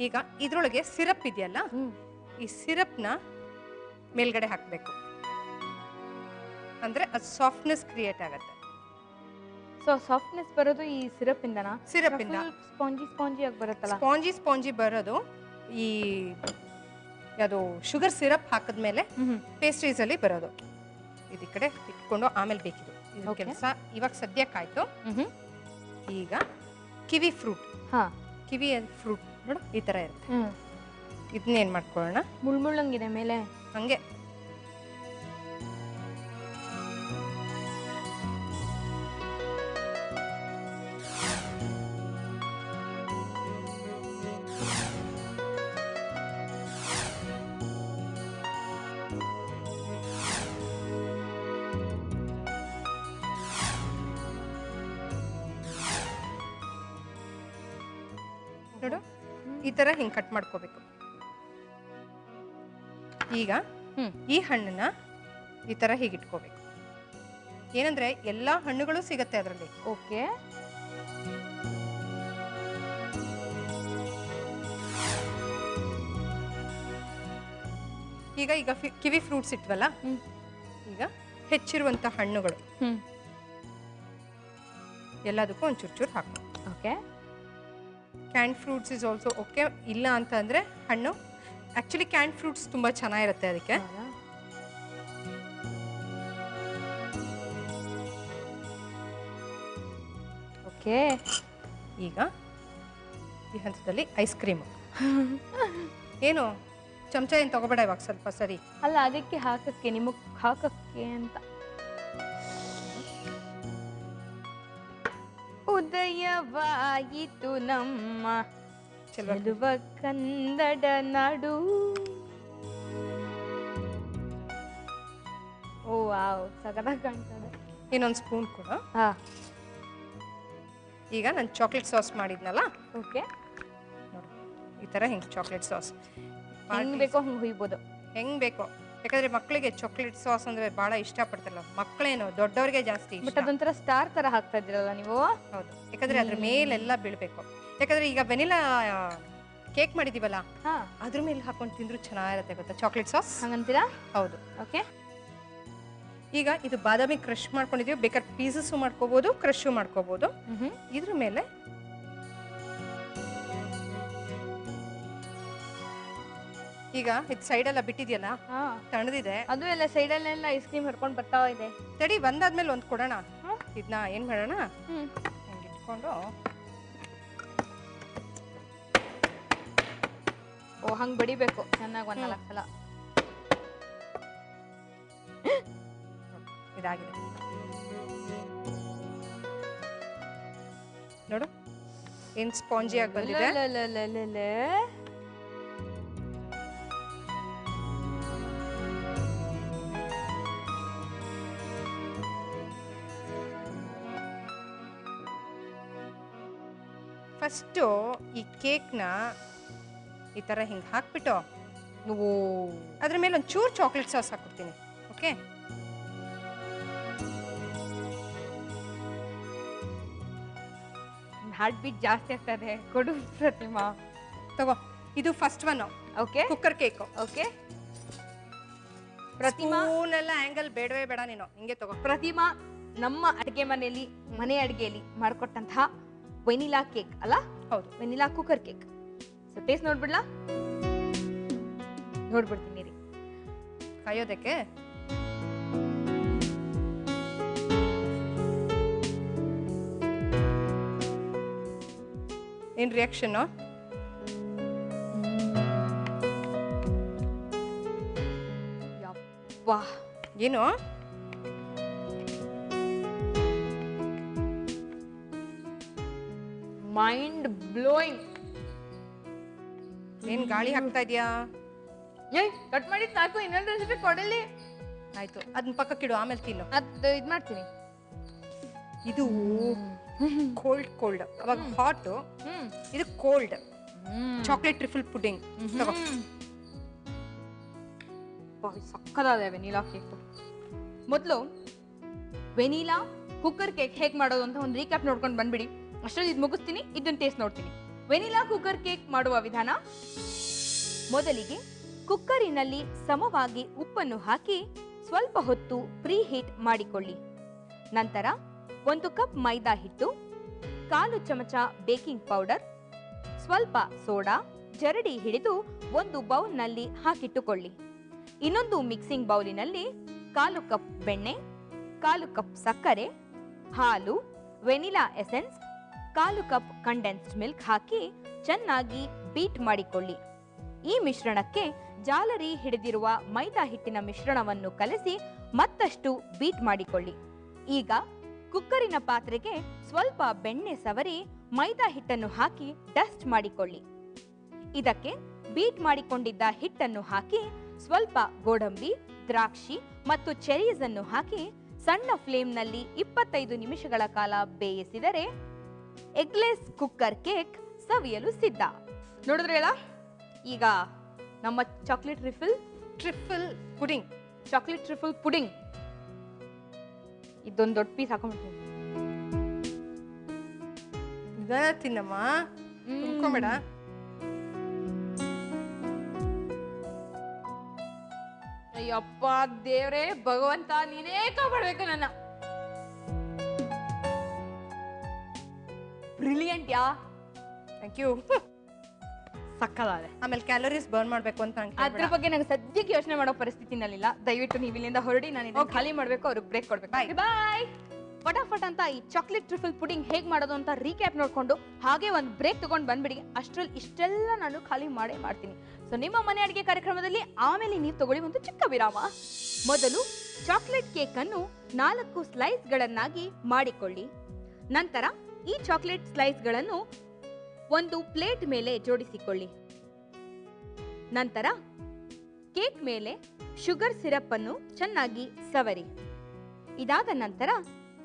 ಈಗ ಇದ್ರೊಳಗೆ ಸಿರಪ್ ಇದೆಯಲ್ಲ, ಈ ಸಿರಪ್ನ ಮೇಲ್ಗಡೆ ಹಾಕಬೇಕು. ಅಂದ್ರೆ ಅದು ಸಾಫ್ಟ್ನೆಸ್ ಕ್ರಿಯೇಟ್ ಆಗತ್ತೆ. ಸೊ ಸಾಫ್ಟ್ನೆಸ್ ಬರೋದು ಈ ಸಿರಪ್ ಇಂದನಾ? ಸಿರಪ್ ಇಂದ ಸ್ಪಾಂಜಿ ಸ್ಪಾಂಜಿ ಆಗಿ ಬರುತ್ತಲ್ಲ. ಸ್ಪಾಂಜಿ ಬರೋದು ಈ ಅದು ಶುಗರ್ ಸಿರಪ್ ಹಾಕಿದ್ಮೇಲೆ ಪೇಸ್ಟ್ರೀಸ್ ಅಲ್ಲಿ ಬರೋದು. ಇದು ಈ ಕಡೆ ಇಟ್ಕೊಂಡು ಆಮೇಲೆ ಬೇಕಿದು ಇದು ಕೆಲಸ. ಇವಾಗ ಸದ್ಯಕ್ಕಾಯ್ತು. ಈಗ ಕಿವಿ ಫ್ರೂಟ್, ಕಿವಿ ಫ್ರೂಟ್ ನೋಡು ಈ ತರ ಇರುತ್ತೆ. ಇದನ್ನೇನ್ ಮಾಡ್ಕೊಳ್ಳೋಣ, ಮುಳ್ಮುಳ್ಳಂಗಿದೆ ಮೇಲೆ ಹಂಗೆ ನೋಡು, ಈ ತರ ಹಿಂಗ್ ಕಟ್ ಮಾಡ್ಕೋಬೇಕು. ಈಗ ಈ ಹಣ್ಣನ್ನ ಈ ತರ ಹೀಗೆ ಇಟ್ಕೋಬೇಕು. ಏನಂದ್ರೆ ಎಲ್ಲಾ ಹಣ್ಣುಗಳು ಸಿಗತ್ತೆ ಅದರಲ್ಲಿ. ಓಕೆ. ಈಗ ಈಗ ಕಿವಿ ಫ್ರೂಟ್ಸ್ ಇಟ್ವಲ್ಲ, ಈಗ ಹೆಚ್ಚಿರುವಂತ ಹಣ್ಣುಗಳು ಎಲ್ಲದಕ್ಕೂ ಒಂಚೂರು ಚೂರು ಹಾಕು. Okay. Can fruits is also okay. ಇಲ್ಲ ಅಂತ ಅಂದ್ರೆ ಹಣ್ಣು ಆಕ್ಚುಲಿ ಕ್ಯಾನ್ ಫ್ರೂಟ್ಸ್ ತುಂಬಾ ಚೆನ್ನಾಗಿರುತ್ತೆ ಅದಕ್ಕೆ. ಓಕೆ. ಈಗ ಈ ಹಂತದಲ್ಲಿ ಐಸ್ ಕ್ರೀಮ್. ಏನು ಚಮಚ ಏನು ತಗೋಬೇಡ ಇವಾಗ, ಸ್ವಲ್ಪ ಸರಿ ಅಲ್ಲ, ಅದಕ್ಕೆ ಹಾಕಕ್ಕೆ ನಿಮಗ್ ಹಾಕಕ್ಕೆ ಅಂತ. ಉದಯವಾಯಿತು ನಮ್ಮ ಚೆಲುವ ಕನ್ನಡ ನಾಡು. ಓ ವಾವ್, ಸಗದಾಗಿ ಕಾಣ್ತದೆ. ಇನ್ನೊಂದು ಸ್ಪೂನ್ ಕೂಡ. ಈಗ ನಾನು ಚಾಕ್ಲೇಟ್ ಸಾಸ್ ಮಾಡಿದ್ನಲ್ಲ, ಓಕೆ, ನೋಡಿ ಈ ತರ ಹಿಂಗೆ ಚಾಕ್ಲೇಟ್ ಸಾಸ್ ಹೆಂಗ್ ಬೇಕೋ ಹಂಗೆ ಹುಯ್ಬೋದು. ಹೆಂಗ್ ಬೇಕೋ, ಯಾಕಂದ್ರೆ ಮಕ್ಕಳಿಗೆ ಚಾಕ್ಲೇಟ್ ಸಾಸ್ ಅಂದ್ರೆ ಬಹಳ ಇಷ್ಟಪಡ್ತಾರಲ್ಲ, ಮಕ್ಕಳೇನು ದೊಡ್ಡವ್ರಿಗೆ ಜಾಸ್ತಿ ಇಷ್ಟ. ಬಟ್ ಅದೊಂಥರ ಸ್ಟಾರ್ ತರ ಹಾಕ್ತಾ ಇದ್ದೀರಲ್ಲ ನೀವು. ಹೌದು, ಯಾಕಂದ್ರೆ ಅದ್ರ ಮೇಲೆಲ್ಲ ಬೀಳ್ಬೇಕು. ಯಾಕಂದ್ರೆ ಈಗ ವೆನಿಲಾ ಕೇಕ್ ಮಾಡಿದೀವಲ್ಲ, ಅದ್ರ ಮೇಲೆ ಹಾಕೊಂಡು ತಿಂದ್ರು ಚೆನ್ನಾಗಿರುತ್ತೆ ಗೊತ್ತಾ ಚಾಕ್ಲೇಟ್ ಸಾಸ್. ಹಂಗಂತೀರಾ? ಹೌದು. ಓಕೆ. ಈಗ ಇದು ಬಾದಾಮಿ ಕ್ರಶ್ ಮಾಡ್ಕೊಂಡಿದೀವಿ, ಬೇಕಾದ್ರೆ ಪೀಸಸ್ ಮಾಡ್ಕೋಬಹುದು, ಕ್ರಶ್ ಮಾಡ್ಕೋಬಹುದು. ಇದ್ರ ಮೇಲೆ ಈಗ ಇದು ಸೈಡ್ ಎಲ್ಲ ಬಿಟ್ಟಿದ್ಯಲ್ಲ, ತಣ್ಣದಿದೆ, ಅದು ಎಲ್ಲ ಸೈಡ್ ಅಲ್ಲೆಲ್ಲ ಐಸ್ ಕ್ರೀಮ್ ಹರ್ಕೊಂಡು ಬರ್ತಾ ಇದೆ. ತಡಿ, ಒಂದಾದ್ಮೇಲೆ ಒಂದ್ ಕೊಡೋಣ. ಇದನ್ನ ಏನ್ ಮಾಡೋಣ, ಹಿಂಗೆ ಇಟ್ಕೊಂಡು ಓ ಹಂಗ್ ಬಡಿಬೇಕು ಚೆನ್ನಾಗಿ ಒಂದ್ 4 ಸಲ. ಇದಾಗಿದೆ ನೋಡು, ಏನ್ ಸ್ಪಾಂಜಿ ಆಗಿ ಬಂದಿದೆ. ಫಸ್ಟು ಈ ಕೇಕ್ನ ಈ ತರ ಹಿಂಗೆ ಹಾಕ್ಬಿಟ್ಟು ಅದ್ರ ಮೇಲೆ ಒಂದು ಚೂರು ಚಾಕ್ಲೇಟ್ ಸಾಸ್ ಹಾಕ್ಬಿಡ್ತೀನಿ. ಓಕೆ, ಹಾರ್ಟ್ ಬೀಟ್ ಜಾಸ್ತಿ ಆಗ್ತದೆ. ಕೊಡು ಪ್ರತಿಮಾ, ತಗೋ. ಇದು first one. Okay, cooker cake. Okay Pratima, ಸ್ಪೂನೆಲ್ಲ ಆಂಗಲ್ ಬೇಡವೇ ಬೇಡ, ನೀನು ಹಿಂಗೆ ತಗೋ. ಪ್ರತಿಮಾ ನಮ್ಮ ಅಡುಗೆ ಮನೆಯಲ್ಲಿ, ಮನೆ ಅಡುಗೆಯಲ್ಲಿ ಮಾಡ್ಕೊಟ್ಟಂತಹ ವೆನಿಲಾ ಕೇಕ್ ಅಲ್ಲ? ಹೌದು, vanilla cooker cake. So taste ನೋಡ್ಬಿಡ್ಲಾ? ನೋಡ್ಬಿಡ್ತೀನಿ ರೀ. ಕಾಯೋದಕ್ಕೆ ಏನ್ ರಿಯಾಕ್ಷನ್? ಯಪ್ಪಾ, ಏನು ಮೈಂಡ್ ಬ್ಲೋಯಿಂಗ್. ಏನ್ ಗಾಳಿ ಹಾಕ್ತಾ ಇದೀಯಾ? ಏಯ್ ಕಟ್ ಮಾಡಿ ಸಾಕು, ಇನ್ನೊಂದು ರೆಸಿಪಿ ಕೊಡಲಿ. ಆಯ್ತು, ಅದನ್ನ ಪಕ್ಕಕ್ಕಿಡು, ಆಮೇಲೆ ತಿನ್ನು. ಅದು ಇದು ಮಾಡ್ತೀನಿ. ಇದು ಕೋಲ್ಡ್ ಅವಾಗ ಹಾಟ್, ಇದು ಕೋಲ್ಡ್ ಚಾಕ್ಲೇಟ್ ಟ್ರಿಫಲ್ ಪುಡಿಂಗ್. ತಗೋ. ಸಕ್ಕದಾದ ವೆನಿಲಾ ಕೇಕ್. ಮೊದಲು ವೆನಿಲಾ ಕುಕ್ಕರ್ ಕೇಕ್ ಹೇಗೆ ಮಾಡೋದು ಅಂತ ಒಂದು ರೀಕ್ಯಾಪ್ ನೋಡ್ಕೊಂಡು ಬಂದ್ಬಿಡಿ. ಅಷ್ಟರಲ್ಲಿ ಇದು ಮುಗಿಸ್ತೀನಿ, ಇದನ್ನ ಟೇಸ್ಟ್ ನೋಡ್ತೀನಿ. ವೆನಿಲಾ ಕುಕ್ಕರ್ ಕೇಕ್ ಮಾಡುವ ವಿಧಾನ. ಮೊದಲಿಗೆ ಕುಕ್ಕರಿನಲ್ಲಿ ಸಮವಾಗಿ ಉಪ್ಪನ್ನು ಹಾಕಿ ಸ್ವಲ್ಪ ಹೊತ್ತು ಪ್ರೀ ಹೀಟ್ ಮಾಡಿಕೊಳ್ಳಿ. ನಂತರ 1 ಕಪ್ ಮೈದಾ ಹಿಟ್ಟು, 1/4 ಚಮಚ ಬೇಕಿಂಗ್ ಪೌಡರ್, ಸ್ವಲ್ಪ ಸೋಡಾ ಜರಡಿ ಹಿಡಿದು ಒಂದು ಬೌಲ್ನಲ್ಲಿ ಹಾಕಿಟ್ಟುಕೊಳ್ಳಿ. ಇನ್ನೊಂದು ಮಿಕ್ಸಿಂಗ್ ಬೌಲಿನಲ್ಲಿ 1/4 ಕಪ್ ಬೆಣ್ಣೆ, 1/4 ಕಪ್ ಸಕ್ಕರೆ, ಹಾಲು, vanilla essence, 1/4 cup condensed milk ಹಾಕಿ ಚೆನ್ನಾಗಿ ಬೀಟ್ ಮಾಡಿಕೊಳ್ಳಿ. ಈ ಮಿಶ್ರಣಕ್ಕೆ ಜಾಲರಿ ಹಿಡಿದಿರುವ ಮೈದಾ ಹಿಟ್ಟಿನ ಮಿಶ್ರಣವನ್ನು ಕಲಸಿ ಮತ್ತಷ್ಟು ಬೀಟ್ ಮಾಡಿಕೊಳ್ಳಿ. ಈಗ ಕುಕ್ಕರಿನ ಪಾತ್ರೆಗೆ ಸ್ವಲ್ಪ ಬೆಣ್ಣೆ ಸವರಿ ಮೈದಾ ಹಿಟ್ಟನ್ನು ಹಾಕಿ ಡಸ್ಟ್ ಮಾಡಿಕೊಳ್ಳಿ. ಇದಕ್ಕೆ ಬೀಟ್ ಮಾಡಿಕೊಂಡಿದ್ದ ಹಿಟ್ಟನ್ನು ಹಾಕಿ ಸ್ವಲ್ಪ ಗೋಡಂಬಿ, ದ್ರಾಕ್ಷಿ ಮತ್ತು ಚೆರೀಸ್ ಅನ್ನು ಹಾಕಿ ಸಣ್ಣ ಫ್ಲೇಮ್ನಲ್ಲಿ 25 ನಿಮಿಷಗಳ ಕಾಲ ಬೇಯಿಸಿದರೆ ಎಗ್ಲೆಸ್ ಕುಕ್ಕರ್ ಕೇಕ್ ಸವಿಯಲು ಸಿದ್ಧ. ನೋಡಿದ್ರಲ್ಲ, ಈಗ ನಮ್ಮ ಚಾಕ್ಲೇಟ್ ಟ್ರಿಫಲ್ ಪುಡಿಂಗ್ ಇದೊಂದು ದೊಡ್ಡ ಪೀಸ್ ಹಾಕೊಂಡ್ಬಿಡ್ತೀನಿ. ತಿನ್ನಮ್ಮ, ತಿನ್ಕೊಂಬೇಡ. ಅಯ್ಯಪ್ಪ ದೇವ್ರೇ, ಭಗವಂತ ನೀನೇ ಕಾಪಾಡ್ಬೇಕು ನನ್ನ. Brilliant ya, thank you. ಸಕ್ಕದಾದೆ. ಆಮೇಲೆ ಕ್ಯಾಲೋರೀಸ್ ಬರ್ನ್ ಮಾಡ್ಬೇಕು ಅಂತ ಅದ್ರ ಬಗ್ಗೆ ನಂಗೆ ಸದ್ಯಕ್ಕೆ ಯೋಚನೆ ಮಾಡೋ ಪರಿಸ್ಥಿತಿನಲ್ಲಿಲ್ಲ. ದಯವಿಟ್ಟು ನೀವು ಇಲ್ಲಿಂದ ಹೊರಡಿ, ನಾನು ಇದನ್ನ ಖಾಲಿ ಮಾಡ್ಬೇಕು, ಅವ್ರಿಗೆ ಬ್ರೇಕ್ ಕೊಡ್ಬೇಕು. ಬಾಯ್. ಫಟಾಫಟ್ ಅಂತ ಈ ಚಾಕ್ಲೇಟ್ ಟ್ರಿಫಲ್ ಪುಡಿಂಗ್ ಹೇಗ್ ಮಾಡೋದು ಅಂತ ರೀಕ್ಯಾಪ್ ನೋಡ್ಕೊಂಡು ಹಾಗೆ ಒಂದು ಬ್ರೇಕ್ ತಗೊಂಡು ಬಂದ್ಬಿಡಿ. ಅಷ್ಟ್ರಲ್ಲಿ ಇಷ್ಟೆಲ್ಲ ನಾನು ಖಾಲಿ ಮಾಡೇ ಮಾಡ್ತೀನಿ. ಸೊ ನಿಮ್ಮ ಮನೆ ಅಡಿಗೆ ಕಾರ್ಯಕ್ರಮದಲ್ಲಿ ಆಮೇಲೆ ನೀವು ತಗೊಳ್ಳಿ ಒಂದು ಚಿಕ್ಕ ವಿರಾಮ. ಮೊದಲು ಚಾಕ್ಲೇಟ್ ಕೇಕ್ ಅನ್ನು 4 ಸ್ಲೈಸ್ಗಳನ್ನಾಗಿ ಮಾಡಿಕೊಳ್ಳಿ. ನಂತರ ಈ ಚಾಕ್ಲೇಟ್ ಸ್ಲೈಸ್ಗಳನ್ನು ಒಂದು ಪ್ಲೇಟ್ ಮೇಲೆ ಜೋಡಿಸಿಕೊಳ್ಳಿ. ನಂತರ ಕೇಕ್ ಮೇಲೆ ಶುಗರ್ ಸಿರಪ್ ಅನ್ನು ಚೆನ್ನಾಗಿ ಸವರಿ. ಇದಾದ ನಂತರ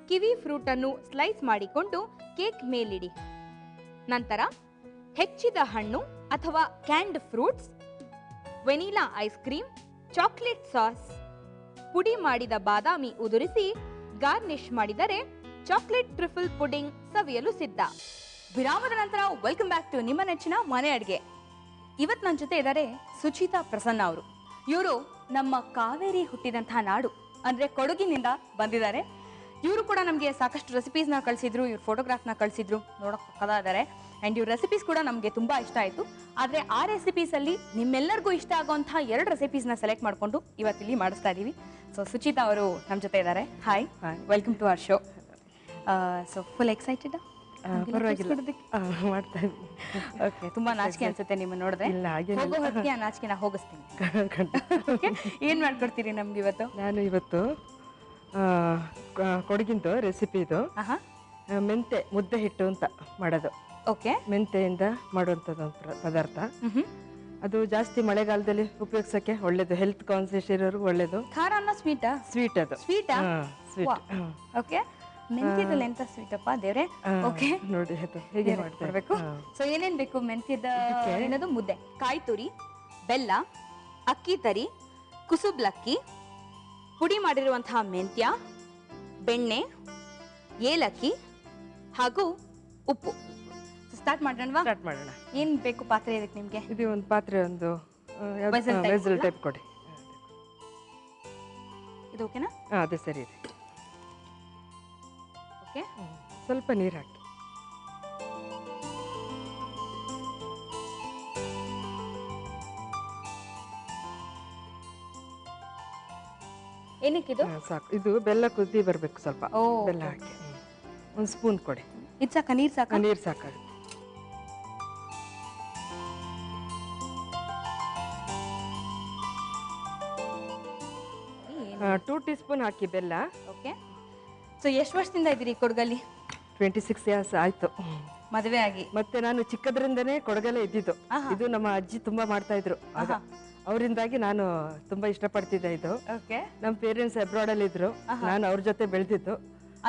ಕಿವಿ ಫ್ರೂಟ್ ಅನ್ನು ಸ್ಲೈಸ್ ಮಾಡಿಕೊಂಡು ಕೇಕ್ ಮೇಲಿಡಿ. ನಂತರ ಹೆಚ್ಚಿದ ಹಣ್ಣು ಅಥವಾ canned fruits, vanilla ice cream, chocolate sauce, ಪುಡಿ ಮಾಡಿದ ಬಾದಾಮಿ ಉದುರಿಸಿ ಗಾರ್ನಿಶ್ ಮಾಡಿದರೆ ಚಾಕ್ಲೇಟ್ ಟ್ರಿಫಲ್ ಪುಡಿಂಗ್ ಸವಿಯಲು ಸಿದ್ಧ. ವಿರಾಮದ ನಂತರ ವೆಲ್ಕಮ್ ಬ್ಯಾಕ್ ಟು ನಿಮ್ಮ ನೆಚ್ಚಿನ ಮನೆ ಅಡುಗೆ. ಇವತ್ತು ನನ್ನ ಜೊತೆ ಇದ್ದಾರೆ ಸುಚಿತಾ ಪ್ರಸನ್ನ ಅವರು. ಇವರು ನಮ್ಮ ಕಾವೇರಿ ಹುಟ್ಟಿದಂತಹ ನಾಡು ಅಂದರೆ ಕೊಡಗಿನಿಂದ ಬಂದಿದ್ದಾರೆ. ಇವರು ಕೂಡ ನಮಗೆ ಸಾಕಷ್ಟು ರೆಸಿಪೀಸ್ನ ಕಳಿಸಿದ್ರು, ಇವ್ರ ಫೋಟೋಗ್ರಾಫ್ನ ಕಳಿಸಿದ್ರು, ನೋಡೋಕೆ ಪಕ್ಕದ ಇದ್ದಾರೆ. ಆ್ಯಂಡ್ ಇವ್ರ ರೆಸಿಪೀಸ್ ಕೂಡ ನಮಗೆ ತುಂಬ ಇಷ್ಟ ಆಯಿತು. ಆದರೆ ಆ ರೆಸಿಪೀಸಲ್ಲಿ ನಿಮ್ಮೆಲ್ಲರಿಗೂ ಇಷ್ಟ ಆಗುವಂಥ 2 ರೆಸಿಪೀಸ್ನ ಸೆಲೆಕ್ಟ್ ಮಾಡಿಕೊಂಡು ಇವತ್ತಿಲ್ಲಿ ಮಾಡಿಸ್ತಾ ಇದ್ದೀವಿ. ಸೊ ಸುಚಿತಾ ಅವರು ನಮ್ಮ ಜೊತೆ ಇದ್ದಾರೆ. Hi, welcome to our show. So full excited? ಪರವಾಗಿಲ್ಲ, ಮಾಡ್ತಾ ಇದ್ದೀನಿ. ಓಕೆ, ತುಂಬಾ ನಾಚಿಕೆ ಅನ್ಸುತ್ತೆ ನಿಮ್ಮನ್ನ ನೋಡಿದ್ರೆ. ಹೋಗೋ ಹೊತ್ತಿಗೆ ಆ ನಾಚಿಕೆನ ಹೋಗಿಸ್ತೀನಿ. ಏನ್ ಮಾಡ್ಕೊಡ್ತೀರಿ ನಮ್ಗೆ ಇವತ್ತು? ನಾನು ಇವತ್ತು ಕೊಡಗಿಂದು ರೆಸಿಪಿ ಇದು. ಮೆಂತೆ ಮುದ್ದೆ ಹಿಟ್ಟು ಅಂತ ಮಾಡೋದು. ಓಕೆ, ಮೆಂತೆಯಿಂದ ಮಾಡುವಂಥದ್ದು ಒಂದು ಪದಾರ್ಥ. ಅದು ಜಾಸ್ತಿ ಮಳೆಗಾಲದಲ್ಲಿ ಉಪಯೋಗಿಸಕ್ಕೆ ಒಳ್ಳೇದು, ಹೆಲ್ತ್ ಕಾನ್ಸಿಯಸ್ ಇರೋರು ಒಳ್ಳೇದು. ಖಾರ ಅನ್ನ ಸ್ವೀಟಾ? ಸ್ವೀಟ್ ಅದು. ಸ್ವೀಟಾ? ಸ್ವೀಟ್. ಓಕೆ, ಮೆಂತ್ಯದಲ್ಲಿ ಎಂತ ಸ್ವೀಟ್ ಅಪ್ಪ ದೇವ್ರೆ. ಓಕೆ, ನೋಡಿ ಅದು ಹೇಗೆ ಮಾಡ್ಬೇಕು. ಸೊ ಏನೇನ್ ಬೇಕು ಮೆಂತ್ಯದ? ಏನದು? ಮುದ್ದೆ, ಕಾಯಿ ತುರಿ, ಬೆಲ್ಲ, ಅಕ್ಕಿ ತರಿ, ಕುಸುಬ್ಲಕ್ಕಿ, ಪುಡಿ ಮಾಡಿರುವಂತಹ ಮೆಂತ್ಯ, ಬೆಣ್ಣೆ, ಏಲಕ್ಕಿ ಹಾಗೂ ಉಪ್ಪು. ಸ್ಟಾರ್ಟ್ ಮಾಡೋಣವಾ? ಸ್ಟಾರ್ಟ್ ಮಾಡೋಣ. ಏನ್ ಬೇಕು ಪಾತ್ರೆ ಇದಕ್ಕೆ ನಿಮ್ಗೆ? ಇದು ಒಂದು ಪಾತ್ರೆ, ಒಂದು ವೆಸಲ್ ಟೈಪ್ ಕೊಡಿ. ಇದು ಓಕೆನಾ? ಅದೇ ಸರಿ ಇದೆ. ಓಕೆ, ಸ್ವಲ್ಪ ನೀರು ಹಾಕಿ. ಏನಕ್ಕಿದು? ಸಾಕು. ಇದು ಬೆಲ್ಲ ಕುದಿ ಬರಬೇಕು ಸ್ವಲ್ಪ. ಬೆಲ್ಲ ಹಾಕಿ ಒಂದು ಸ್ಪೂನ್ ಕೊಡಿ. ಇದು ಸಾಕ? ನೀರು ಸಾಕ? ನೀರು ಸಾಕಾಗುತ್ತೆ. 2 ಟೀ ಸ್ಪೂನ್ ಹಾಕಿ ಬೆಲ್ಲ. ಓಕೆ, ಸೊ ಎಷ್ಟು ವರ್ಷದಿಂದ ಇದ್ದೀರಿ ಕೊಡಗಲ್ಲಿ? 26 ಇಯರ್ಸ್ ಆಯ್ತು ಮದುವೆ ಆಗಿ. ಮತ್ತೆ ನಾನು ಚಿಕ್ಕದ್ರಿಂದನೇ ಕೊಡಗಲ್ಲೇ ಇದ್ದಿದ್ದು. ಇದು ನಮ್ಮ ಅಜ್ಜಿ ತುಂಬಾ ಮಾಡ್ತಾ ಇದ್ರು ಆಗ, ಅವರಿಂದಾಗಿ ನಾನು ತುಂಬಾ ಇಷ್ಟಪಡ್ತಿದ್ದೆ ಇದು. ನಮ್ಮ ಪೇರೆಂಟ್ಸ್ ಅಬ್ರಾಡ್ ಅಲ್ಲಿ ಇದ್ರು, ನಾನು ಅವ್ರ ಜೊತೆ ಬೆಳೆದಿದ್ದು.